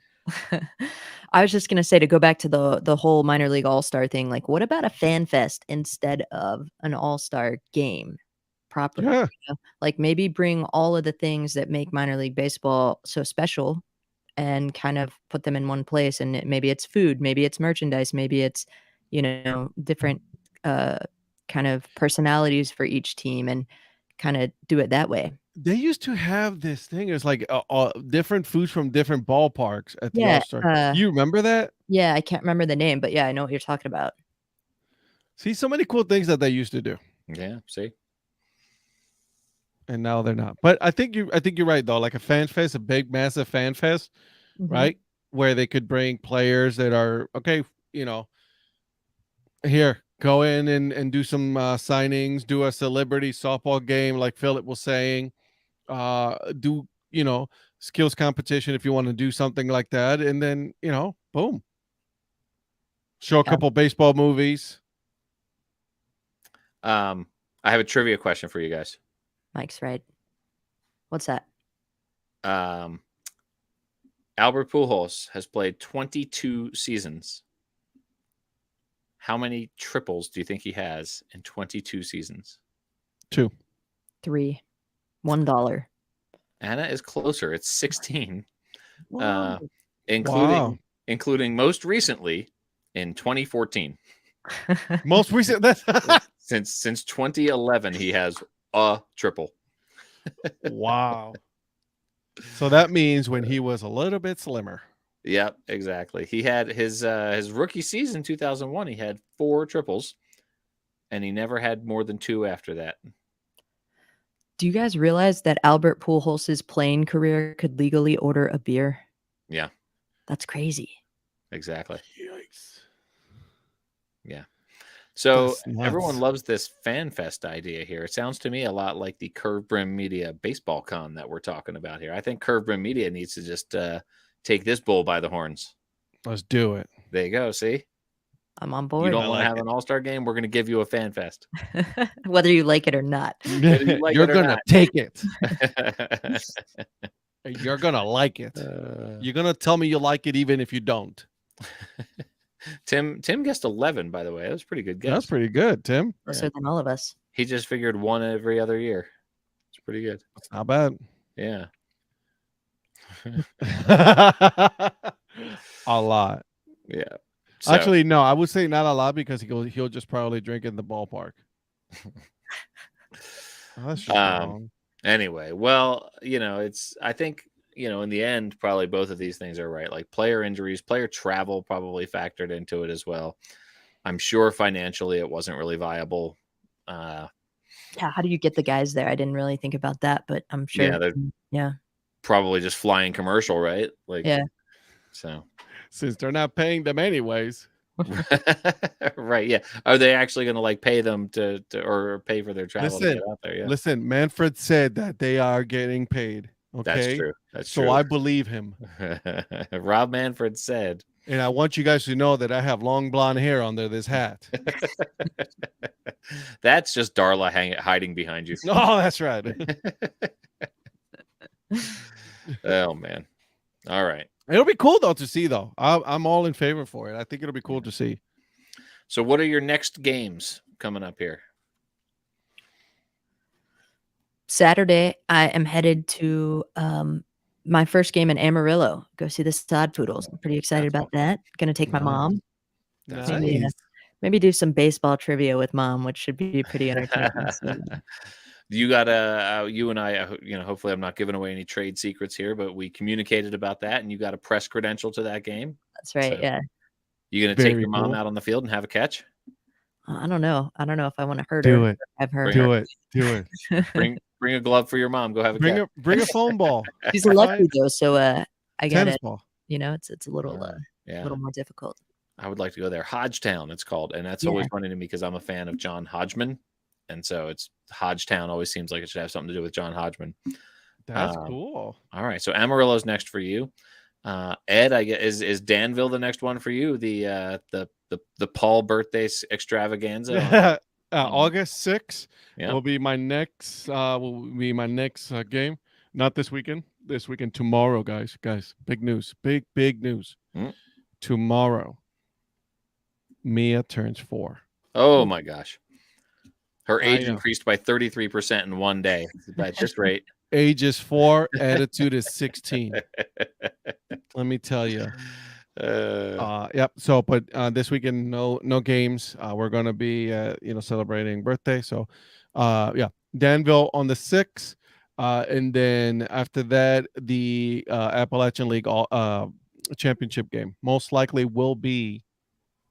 I was just going to say, to go back to the whole minor league all-star thing, like, what about a fan fest instead of an all-star game properly? Yeah. Like, maybe bring all of the things that make minor league baseball so special and kind of put them in one place. And maybe it's food, maybe it's merchandise, maybe it's, different kind of personalities for each team, and kind of do it that way. They used to have this thing. It's like different foods from different ballparks at the All-Star. You remember that? Yeah, I can't remember the name, but yeah, I know what you're talking about. See, so many cool things that they used to do. Yeah, see. And now they're not. But I think you're right though. Like a fan fest, a big, massive fan fest, right? Where they could bring players that are okay. Here, go in and do some signings. Do a celebrity softball game, like Philip was saying. Do skills competition if you want to do something like that, and then boom. Show a couple baseball movies. I have a trivia question for you guys. Mike's right. What's that? Albert Pujols has played 22 seasons. How many triples do you think he has in 22 seasons? 2. 3. $1. Anna is closer. It's 16. Wow. Including most recently in 2014. Most recent. Since 2011, he has a triple. Wow. So that means when he was a little bit slimmer. Yep, exactly. He had his rookie season 2001. He had 4 triples, and he never had more than 2 after that. Do you guys realize that Albert Pujols' playing career could legally order a beer? Yeah, that's crazy. Exactly. Yikes. Yeah. So everyone loves this fan fest idea here. It sounds to me a lot like the Curve Brim Media baseball con that we're talking about here. I think Curve Brim Media needs to just take this bull by the horns. Let's do it. There you go. See? I'm on board. You don't want to have an all-star game? We're going to give you a fan fest. Whether you like it or not. You're going to take it. You're going to like it. You're going to tell me you like it even if you don't. Tim guessed 11, by the way. That was a pretty good guess. That's pretty good, Tim. Closer than all of us. He just figured 1 every other year. It's pretty good. That's not bad. Yeah. A lot. Yeah. So. Actually, no, I would say not a lot because he'll just probably drink in the ballpark. That's just wrong. Anyway, well, I think, in the end, probably both of these things are right. Like player injuries, player travel probably factored into it as well. I'm sure financially it wasn't really viable. Yeah, how do you get the guys there? I didn't really think about that, but I'm sure. Yeah. Probably just flying commercial, right? Like, yeah. So since they're not paying them anyways. Right. Yeah. Are they actually going to like pay them to or pay for their travel to Listen, get out there? Yeah. listen. Manfred said that they are getting paid. That's Okay, true. That's so true. I believe him. Rob Manfred said. And I want you guys to know that I have long blonde hair under this hat. That's just Darla hiding behind you. Oh, that's right. Oh man. All right. It'll be cool though to see though. I'm all in favor for it. I think it'll be cool to see. So what are your next games coming up here? Saturday, I am headed to my first game in Amarillo. Go see the Sod Poodles. I'm pretty excited about that. Gonna take my mom. Nice. Maybe do some baseball trivia with mom, which should be pretty entertaining. So, You got you and I, hopefully I'm not giving away any trade secrets here, but we communicated about that, and you got a press credential to that game. that's right. So, yeah. You gonna take your mom out on the field and have a catch? I don't know. I don't know if I want to hurt Do her. it. Have her. Do it. Do it. Bring a glove for your mom. Go have a catch. Bring a phone ball. She's lucky though, so I got Tennis it. ball. It's a little Yeah. little more difficult. I would like to go there. Hodgetown, it's called, and that's always funny to me because I'm a fan of John Hodgman, and so it's Hodgetown. Always seems like it should have something to do with John Hodgman. That's cool. All right, so Amarillo's next for you. Ed, I guess is Danville the next one for you? The Paul birthday extravaganza. August 6th Yeah. will be my next game. Not this weekend. This weekend, tomorrow, guys. Big news. Big news. Tomorrow, Mia turns 4. Oh my gosh. Her age increased by 33% in one day. At this rate. Age is 4, attitude is 16. Let me tell you. Yep. So, but this weekend, no games. We're gonna be, celebrating birthday. So, Danville on the 6th, and then after that, the Appalachian League championship game most likely will be,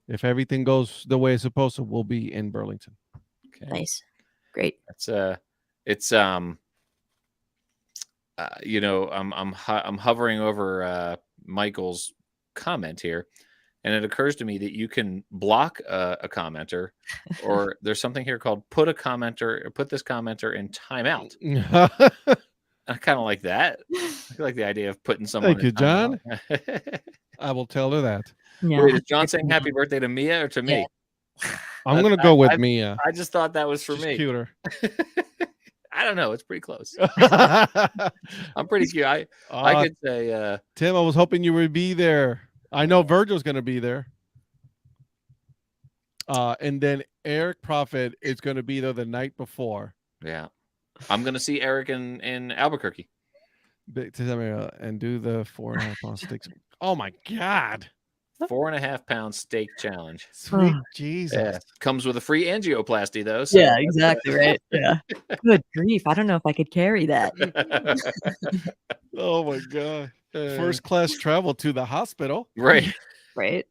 if everything goes the way it's supposed to, will be in Burlington. Okay. Nice, great. That's I'm hovering over Michael's comment here, and it occurs to me that you can block a commenter, or there's something here called put this commenter in timeout. I kind of like that. I like the idea of putting someone. Thank you, John. I will tell her that. Yeah. Wait, is John saying happy birthday to Mia or to me? I'm gonna go with Mia. I just thought that was for She's me. Cuter. I don't know. It's pretty close. I'm pretty cute. I could say, Tim, I was hoping you would be there. I know Virgil's going to be there. And then Eric Prophet is going to be there the night before. Yeah. I'm going to see Eric in Albuquerque. And do the 4.5 pound steaks. Oh my God. 4.5 pound steak challenge. Sweet Jesus. Yeah. Comes with a free angioplasty though. So yeah, exactly right. Yeah. Good grief. I don't know if I could carry that. Oh my God. First class travel to the hospital. Right. Right.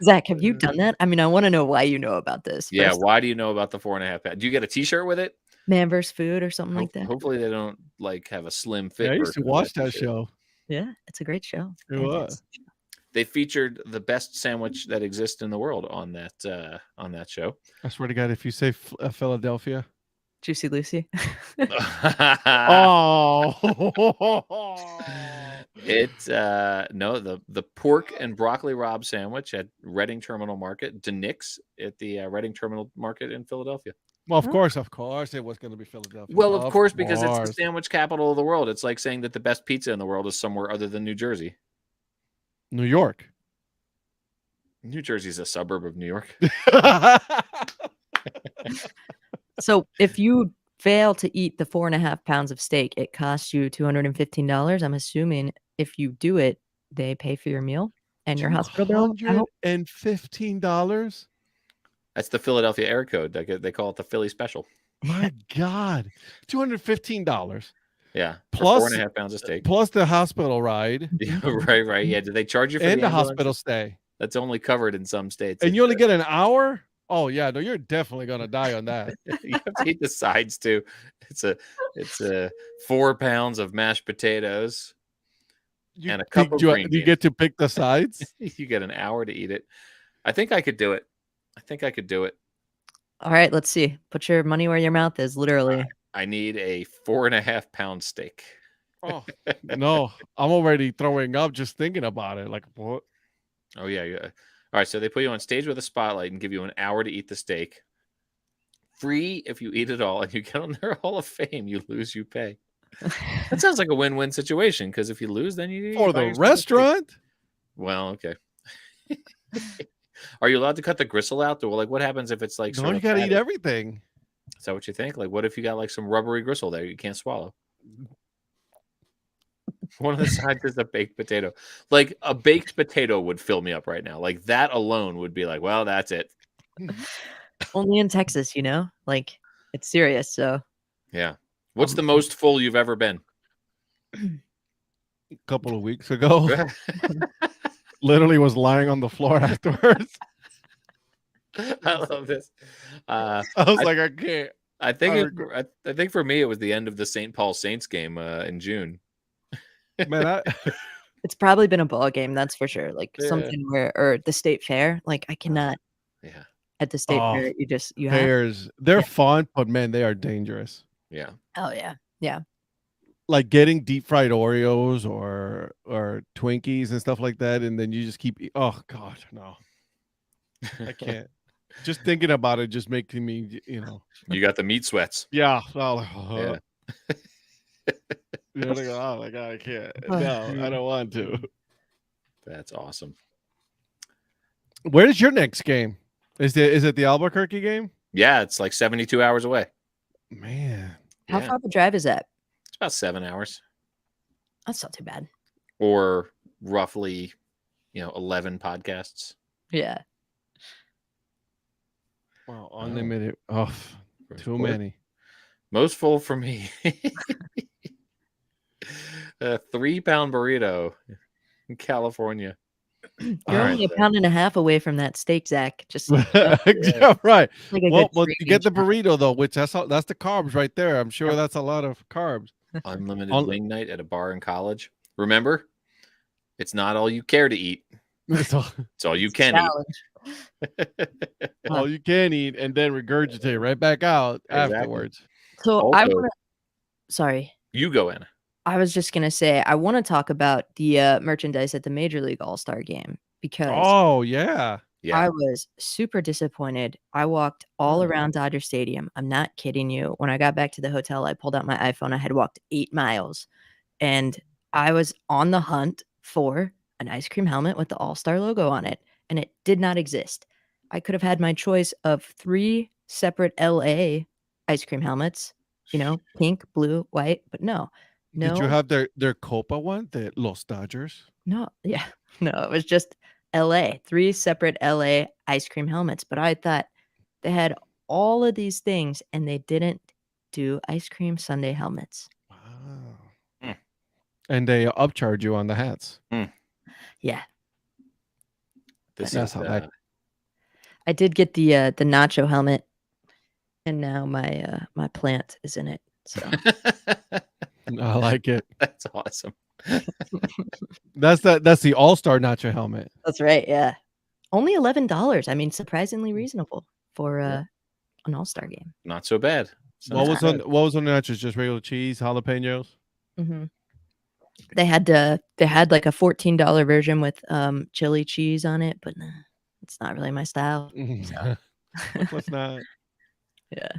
Zach, have you done that? I mean, I want to know why you know about this. Yeah. First. Why do you know about the 4.5 pound? Do you get a t-shirt with it? Man vs. Food or something like that. Hopefully they don't like have a slim fit. I used to watch that show. Yeah, it's a great show. It was. They featured the best sandwich that exists in the world on that show. I swear to God, if you say Philadelphia, Juicy Lucy. Oh, it's the pork and broccoli Rob sandwich at Reading Terminal Market, DeNick's at the Reading Terminal Market in Philadelphia. Well, of course, it was going to be Philadelphia. Well, of course, because it's the sandwich capital of the world. It's like saying that the best pizza in the world is somewhere other than New Jersey. New York. New Jersey's a suburb of New York. So if you fail to eat the 4.5 pounds of steak, it costs you $215. I'm assuming if you do it, they pay for your meal and your hospital bill. $115. That's the Philadelphia air code. They call it the Philly special. My God, $215. Yeah, plus 4.5 pounds of steak, plus the hospital ride. Yeah, right. Yeah, do they charge you for the hospital stay? That's only covered in some states. And you only get an hour. Oh yeah, no, you're definitely gonna die on that. You have to eat the sides too. It's a 4 pounds of mashed potatoes, and a cup of green beans. You get to pick the sides? You get an hour to eat it. I think I could do it. All right, let's see. Put your money where your mouth is, literally. I need a 4.5-pound steak. Oh, no. I'm already throwing up just thinking about it. Like, what? Oh, yeah. All right, so they put you on stage with a spotlight and give you an hour to eat the steak. Free if you eat it all, and you get on their Hall of Fame. You lose, you pay. That sounds like a win-win situation, because if you lose, then you For the restaurant? Well, okay. Are you allowed to cut the gristle out? Or like, what happens if it's like? No, you gotta eat everything. Is that what you think? Like, what if you got like some rubbery gristle there you can't swallow? One of the sides is a baked potato. Like a baked potato would fill me up right now. Like that alone would be like, well, that's it. Only in Texas, like it's serious. So yeah. What's the most full you've ever been? A couple of weeks ago. Literally was lying on the floor afterwards. I love this. I was like, I can't. I think for me it was the end of the St. Paul Saints game in June. Man, it's probably been a ball game, that's for sure. Like something or the state fair. Like I cannot. Yeah. At the state fair, you fairs. They're fun, but man, they are dangerous. Yeah. Oh yeah. Yeah. Like getting deep fried Oreos or Twinkies and stuff like that, and then you just keep. Oh God, no. I can't. Just thinking about it just making me, You got the meat sweats. Yeah. Yeah. Like, oh my God, I can't. No, I don't want to. That's awesome. Where's your next game? Is it the Albuquerque game? Yeah, it's like 72 hours away. Man. How far of a drive is that? It's about 7 hours. That's not too bad. Or roughly, 11 podcasts. Yeah. Wow, unlimited. Oh, too many. Most full for me. A 3-pound burrito in California. You're only a pound and a half away from that steak, Zach. Just yeah, right. Like well, you get the burrito though, which that's the carbs right there. I'm sure that's a lot of carbs. Unlimited wing night at a bar in college. Remember, it's not all you care to eat. It's all you can eat. All you can eat, and then regurgitate right back out afterwards. So also, sorry. You go, Anna. I was just gonna say I want to talk about the merchandise at the Major League All-Star game because I was super disappointed. I walked all around Dodger Stadium. I'm not kidding you. When I got back to the hotel, I pulled out my iPhone. I had walked 8 miles, and I was on the hunt for an ice cream helmet with the All-Star logo on it, and it did not exist. I could have had my choice of 3 separate LA ice cream helmets, pink, blue, white, but no. Did you have their Copa one, the Los Dodgers? No, yeah. No, it was just LA, 3 separate LA ice cream helmets. But I thought they had all of these things and they didn't do ice cream sundae helmets. Wow. And they upcharge you on the hats. Yeah. I did get the nacho helmet, and now my plant is in it. So I like it. That's awesome. That's the All-Star nacho helmet. That's right. Yeah. Only $11. I mean, surprisingly reasonable for an All-Star game. Not so bad. What was on the nachos? Just regular cheese, jalapenos? Mm-hmm. They had like a $14 version with chili cheese on it, but it's not really my style. So. What's not? Yeah.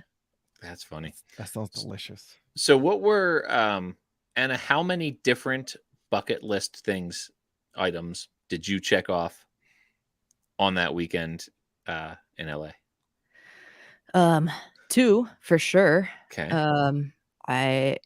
That's funny. That sounds delicious. So what were Anna, how many different bucket list items did you check off on that weekend in LA? 2 for sure. Okay. I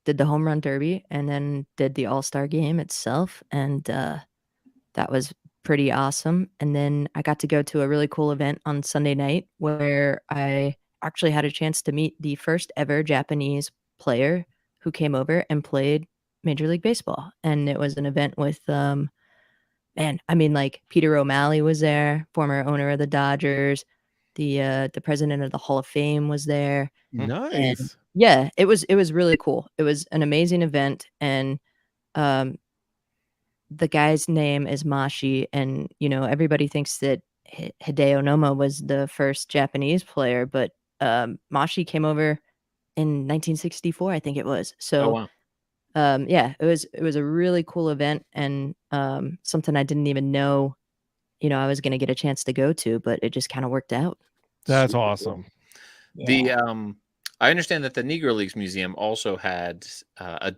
did the home run derby and then did the All-Star game itself, and that was pretty awesome. And then I got to go to a really cool event on Sunday night where I actually had a chance to meet the first ever Japanese player who came over and played Major League Baseball. And it was an event with Peter O'Malley was there, former owner of the Dodgers. The president of the Hall of Fame was there. Nice. And yeah, it was really cool. It was an amazing event, and the guy's name is Mashi, and everybody thinks that Hideo Nomo was the first Japanese player, but Mashi came over in 1964, I think it was. So, wow. Yeah, it was a really cool event, and something I didn't even know, I was going to get a chance to go to, but it just kind of worked out. That's Super awesome. Cool. The I understand that the Negro Leagues Museum also had a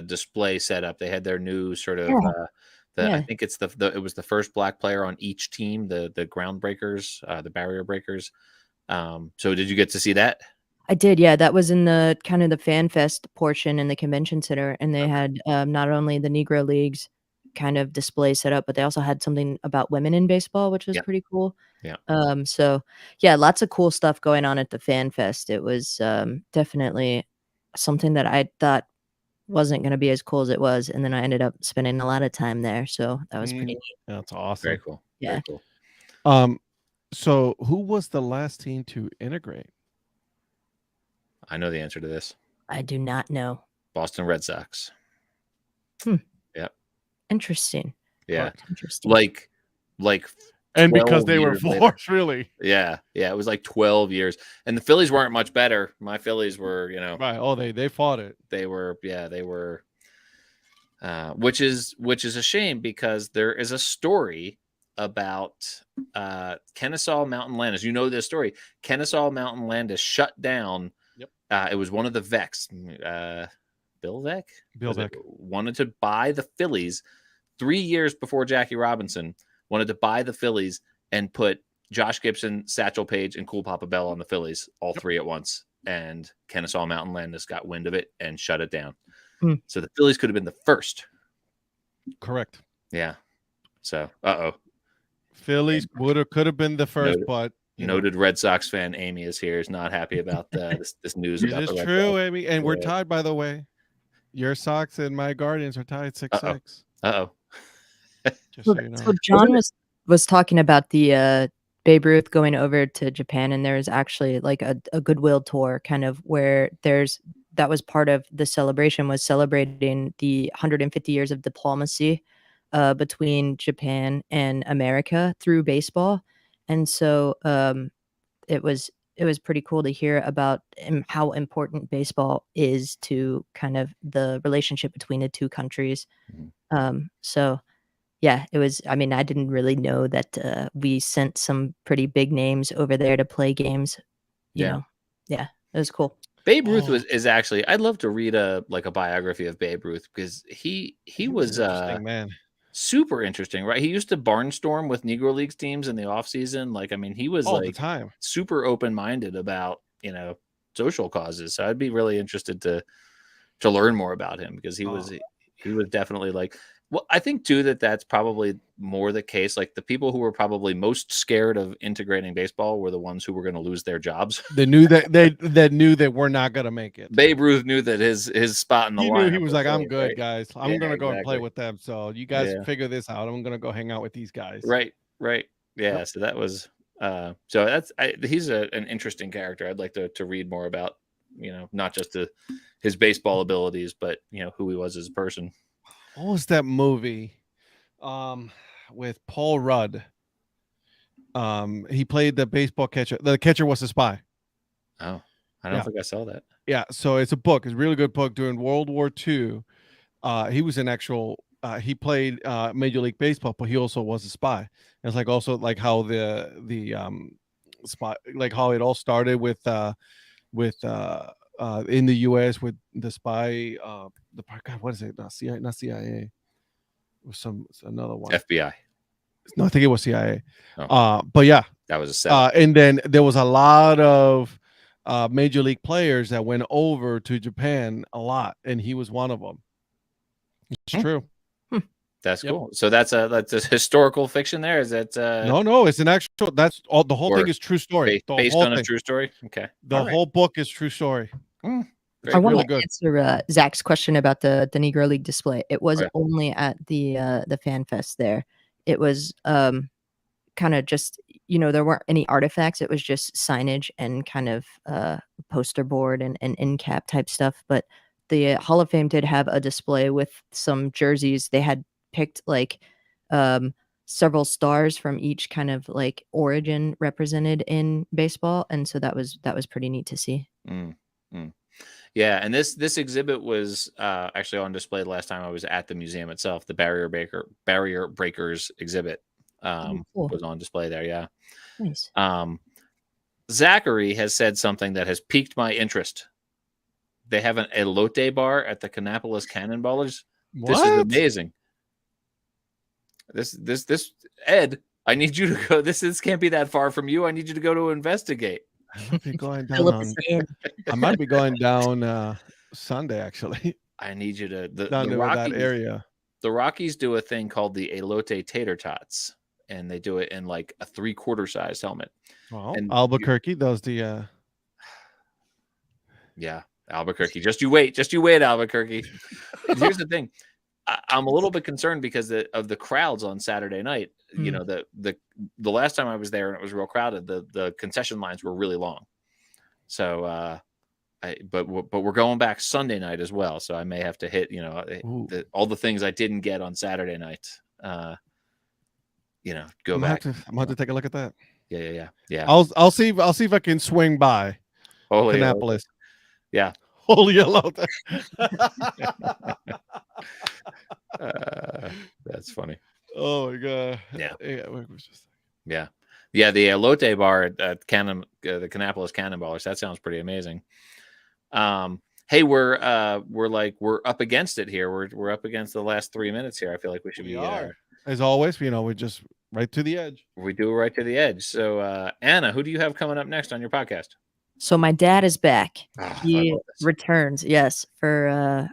display set up. They had their new sort of I think it's it was the first black player on each team, the groundbreakers, the barrier breakers. So did you get to see that? I did, yeah. That was in the kind of the fan fest portion in the convention center, and they had not only the Negro Leagues kind of display set up, but they also had something about women in baseball, which was pretty cool. Yeah. So yeah, lots of cool stuff going on at the fan fest. It was definitely something that I thought wasn't going to be as cool as it was, and then I ended up spending a lot of time there, so that was pretty neat. That's awesome. Very cool. Yeah. Very cool. So who was the last team to integrate? I know the answer to this. I do not know. Boston Red Sox. Yep. Interesting. Yeah. Interesting. Like and because they were forced, really. Yeah. It was like 12 years. And the Phillies weren't much better. My Phillies were, right. Oh, they fought it. They were, which is a shame, because there is a story about Kennesaw Mountain Landis. You know this story. Kennesaw Mountain Landis shut down. Yep. It was one of the Vecks. Bill Veck? Bill Veck wanted to buy the Phillies 3 years before Jackie Robinson. Wanted to buy the Phillies and put Josh Gibson, Satchel Paige, and Cool Papa Bell on the Phillies, all three at once. And Kennesaw Mountain Landis got wind of it and shut it down. So the Phillies could have been the first. Correct. Yeah. So, Phillies could have been the first, but noted Red Sox fan Amy is here, is not happy about this news. It is true, Amy, and we're tied, by the way. Your Sox and my Guardians are tied 6-6. Just so you know. So John was talking about the Babe Ruth going over to Japan, and there's actually like a goodwill tour, kind of where that was part of the celebration, was celebrating the 150 years of diplomacy between Japan and America through baseball. And so it was pretty cool to hear about how important baseball is to kind of the relationship between the two countries. So yeah, it was, I mean, I didn't really know that we sent some pretty big names over there to play games, you know. Yeah, it was cool. Babe Ruth is actually, I'd love to read a biography of Babe Ruth, because he was interesting man. Super interesting, right? He used to barnstorm with Negro Leagues teams in the offseason. Like, I mean, he was all the time super open-minded about, social causes. So I'd be really interested to learn more about him, because he was definitely like, well, I think too that's probably more the case. Like, the people who were probably most scared of integrating baseball were the ones who were going to lose their jobs. They knew that knew that we're not going to make it. Babe Ruth knew that his spot in the lineup. He was like, I'm good, right? guys. I'm going to go and play with them. So you guys figure this out. I'm going to go hang out with these guys. Right. Yeah. Yep. So that was he's an interesting character. I'd like to read more about, not just his baseball abilities, but who he was as a person. What was that movie with Paul Rudd? He played the baseball catcher. The catcher was a spy. Oh, I don't think I saw that. Yeah, so it's a book. It's a really good book. During World War II, he was an actual. He played Major League Baseball, but he also was a spy. It's like also like how the spy, like how it all started with in the U.S. with the spy. God, what is it? Not CIA. It was another one. FBI. No, I think it was CIA. But yeah, that was a setup. And then there was a lot of major league players that went over to Japan a lot, and he was one of them. It's true. That's cool. So that's a historical fiction. There is that. No, it's an actual. That's all. The whole thing is true story. Based on a true story. Okay. The whole book is true story. I want to answer Zach's question about the Negro League display. It was only at the Fan Fest there. It was kind of just, there weren't any artifacts. It was just signage and kind of poster board and end cap type stuff. But the Hall of Fame did have a display with some jerseys. They had picked like several stars from each kind of like origin represented in baseball, and so that was pretty neat to see. Yeah, and this exhibit was actually on display the last time I was at the museum itself. The Barrier Breakers exhibit Cool. was on display there. Yeah. Nice. Zachary has said something that has piqued my interest. They have an elote bar at the Kannapolis Cannonballers. This is amazing. This Ed, I need you to go. This can't be that far from you. I need you to go to investigate. I might be going down I might be going down Sunday actually. I need you to the Rockies, that area. The Rockies do a thing called the elote tater tots, and they do it in like a 3/4 size helmet. Well, and Albuquerque does the yeah, Albuquerque. Just you wait, Albuquerque. Here's the thing. I'm a little bit concerned because of the crowds on Saturday night. You know, the last time I was there and it was real crowded, the concession lines were really long. So but we're going back Sunday night as well, so I may have to hit, you know, all the things I didn't get on Saturday night. You know, go back. I'm gonna have to take a look at that. Yeah. I'll see if I can swing by Kannapolis. Yeah. Holy yellow. That's funny. Oh my god. Yeah. Yeah. The elote bar at the Kannapolis Cannonballers. That sounds pretty amazing. Hey, we're up against it here. We're up against the last 3 minutes here. I feel like we should be as always. You know, we're just right to the edge. We do right to the edge. So, Anna, who do you have coming up next on your podcast? So my dad is back. He returns, yes, for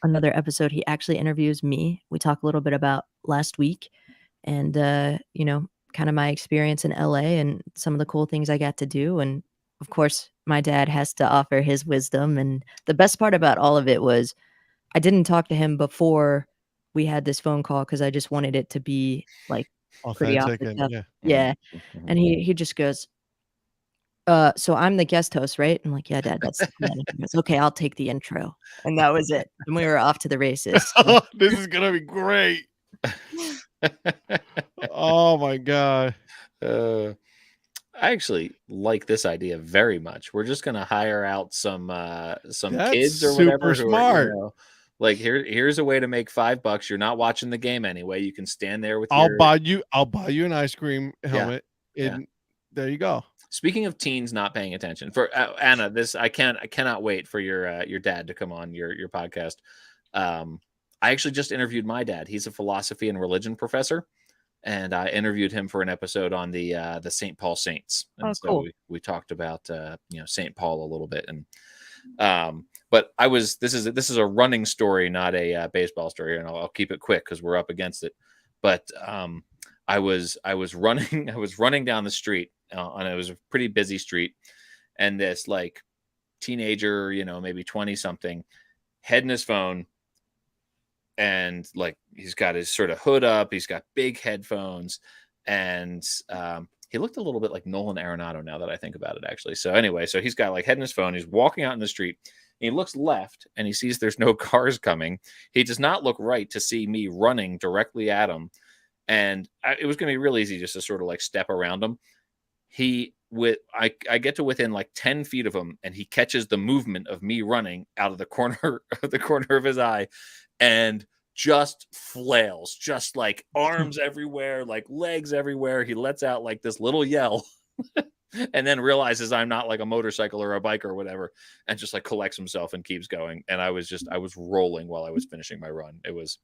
another episode. He actually interviews me. We talk a little bit about last week and, you know, kind of my experience in LA and some of the cool things I got to do. And of course, my dad has to offer his wisdom. And the best part about all of it was I didn't talk to him before we had this phone call because I just wanted it to be like pretty off the cuff. Yeah. And he just goes, so I'm the guest host, right? I'm like, yeah, Dad, that's the plan. He goes, okay, I'll take the intro. And that was it. And we were off to the races. Oh, this is gonna be great. Oh my god. I actually like this idea very much. We're just gonna hire out some kids or whatever. Super smart. You know, like here's a way to make $5. You're not watching the game anyway. You can stand there with I'll buy you an ice cream helmet. There you go. Speaking of teens not paying attention, for Anna, I cannot wait for your dad to come on your podcast. I actually just interviewed my dad. He's a philosophy and religion professor, and I interviewed him for an episode on the St. Paul Saints. And so cool. we talked about St. Paul a little bit, and but this is a running story, not a baseball story, and I'll keep it quick because we're up against it. But I was running down the street, and it was a pretty busy street, and this like teenager, maybe 20 something, head in his phone, and like he's got his sort of hood up, he's got big headphones, and he looked a little bit like Nolan Arenado now that I think about it, actually. So anyway, so he's got like head in his phone, he's walking out in the street, and he looks left and he sees there's no cars coming. He does not look right to see me running directly at him. And it was going to be real easy just to sort of like step around him. I get to within like 10 feet of him, and he catches the movement of me running out of the corner of his eye, and just flails, just like arms everywhere, like legs everywhere. He lets out like this little yell and then realizes I'm not like a motorcycle or a bike or whatever, and just like collects himself and keeps going. And I was rolling while I was finishing my run. It was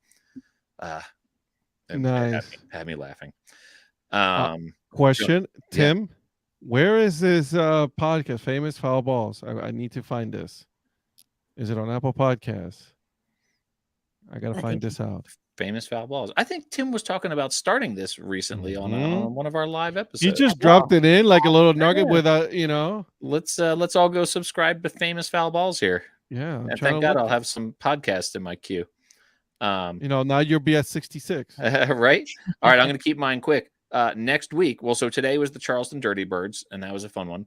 nice. Had me laughing. Question, Tim, where is this podcast, Famous Foul Balls? I need to find this. Is it on Apple Podcasts? I gotta find this out. Famous Foul Balls. I think Tim was talking about starting this recently on one of our live episodes. He just dropped it in like a little nugget with Let's all go subscribe to Famous Foul Balls here. Yeah, and thank God I'll have some podcasts in my queue. Now you'll be at 66. Right? All right, I'm going to keep mine quick. Next week, so today was the Charleston Dirty Birds, and that was a fun one.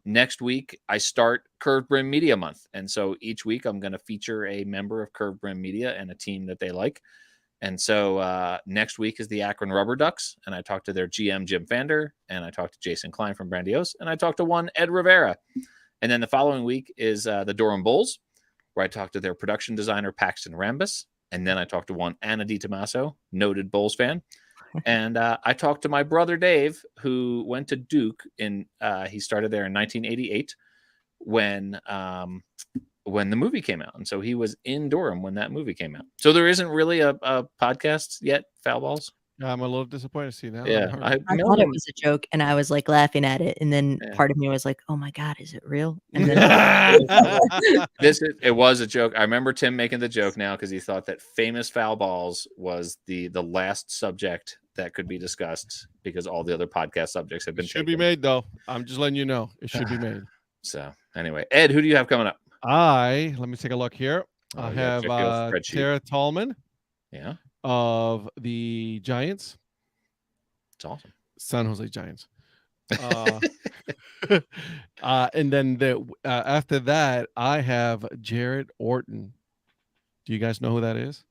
Next week, I start Curved Brim Media Month, and so each week I'm going to feature a member of Curved Brim Media and a team that they like. And so next week is the Akron Rubber Ducks, and I talked to their GM, Jim Vander, and I talked to Jason Klein from Brandiose, and I talked to one Ed Rivera. And then the following week is the Durham Bulls, where I talked to their production designer, Paxton Rambus. And then I talked to one Anna DiTomaso, noted Bulls fan. And I talked to my brother, Dave, who went to Duke. He started there in 1988 when the movie came out. And so he was in Durham when that movie came out. So there isn't really a podcast yet, Foul Balls. I'm a little disappointed to see now. Yeah, I thought it was a joke, and I was like laughing at it, and then part of me was like, "Oh my god, is it real?" And then it was a joke. I remember Tim making the joke now because he thought that famous foul balls was the last subject that could be discussed because all the other podcast subjects have been should be made though. I'm just letting you know it should be made. So anyway, Ed, who do you have coming up? Let me take a look here. I have Tara Tallman. Yeah. Of the Giants. It's awesome. San Jose Giants. And then after that, I have Jared Orton. Do you guys know who that is?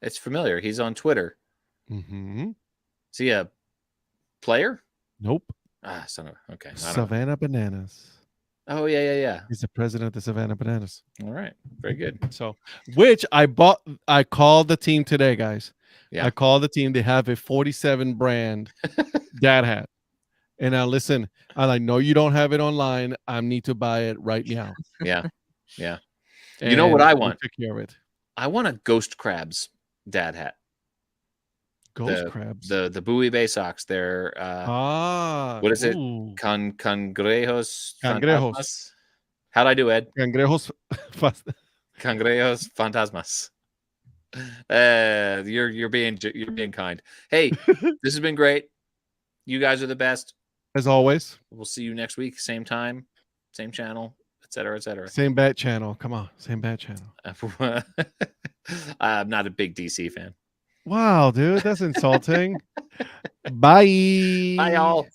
It's familiar. He's on Twitter. Mm-hmm. Is he a player? Nope. Okay. Savannah Bananas. Oh, yeah. He's the president of the Savannah Bananas. All right. Very good. So, which I called the team today, guys. Yeah. I called the team. They have a 47 brand dad hat. And now listen, I know you don't have it online. I need to buy it right now. Yeah. You know what I want? Take care of it. I want a Ghost Crabs dad hat. Ghost Crabs. The Bowie Bay Sox. They're what is it? Cangrejos. Cangrejos. How'd I do, Ed? Cangrejos. Cangrejos Fantasmas. You're being kind. Hey, this has been great. You guys are the best. As always. We'll see you next week, same time, same channel, etc. Same bat channel. Come on, same bat channel. I'm not a big DC fan. Wow, dude, that's insulting. Bye. Bye, y'all.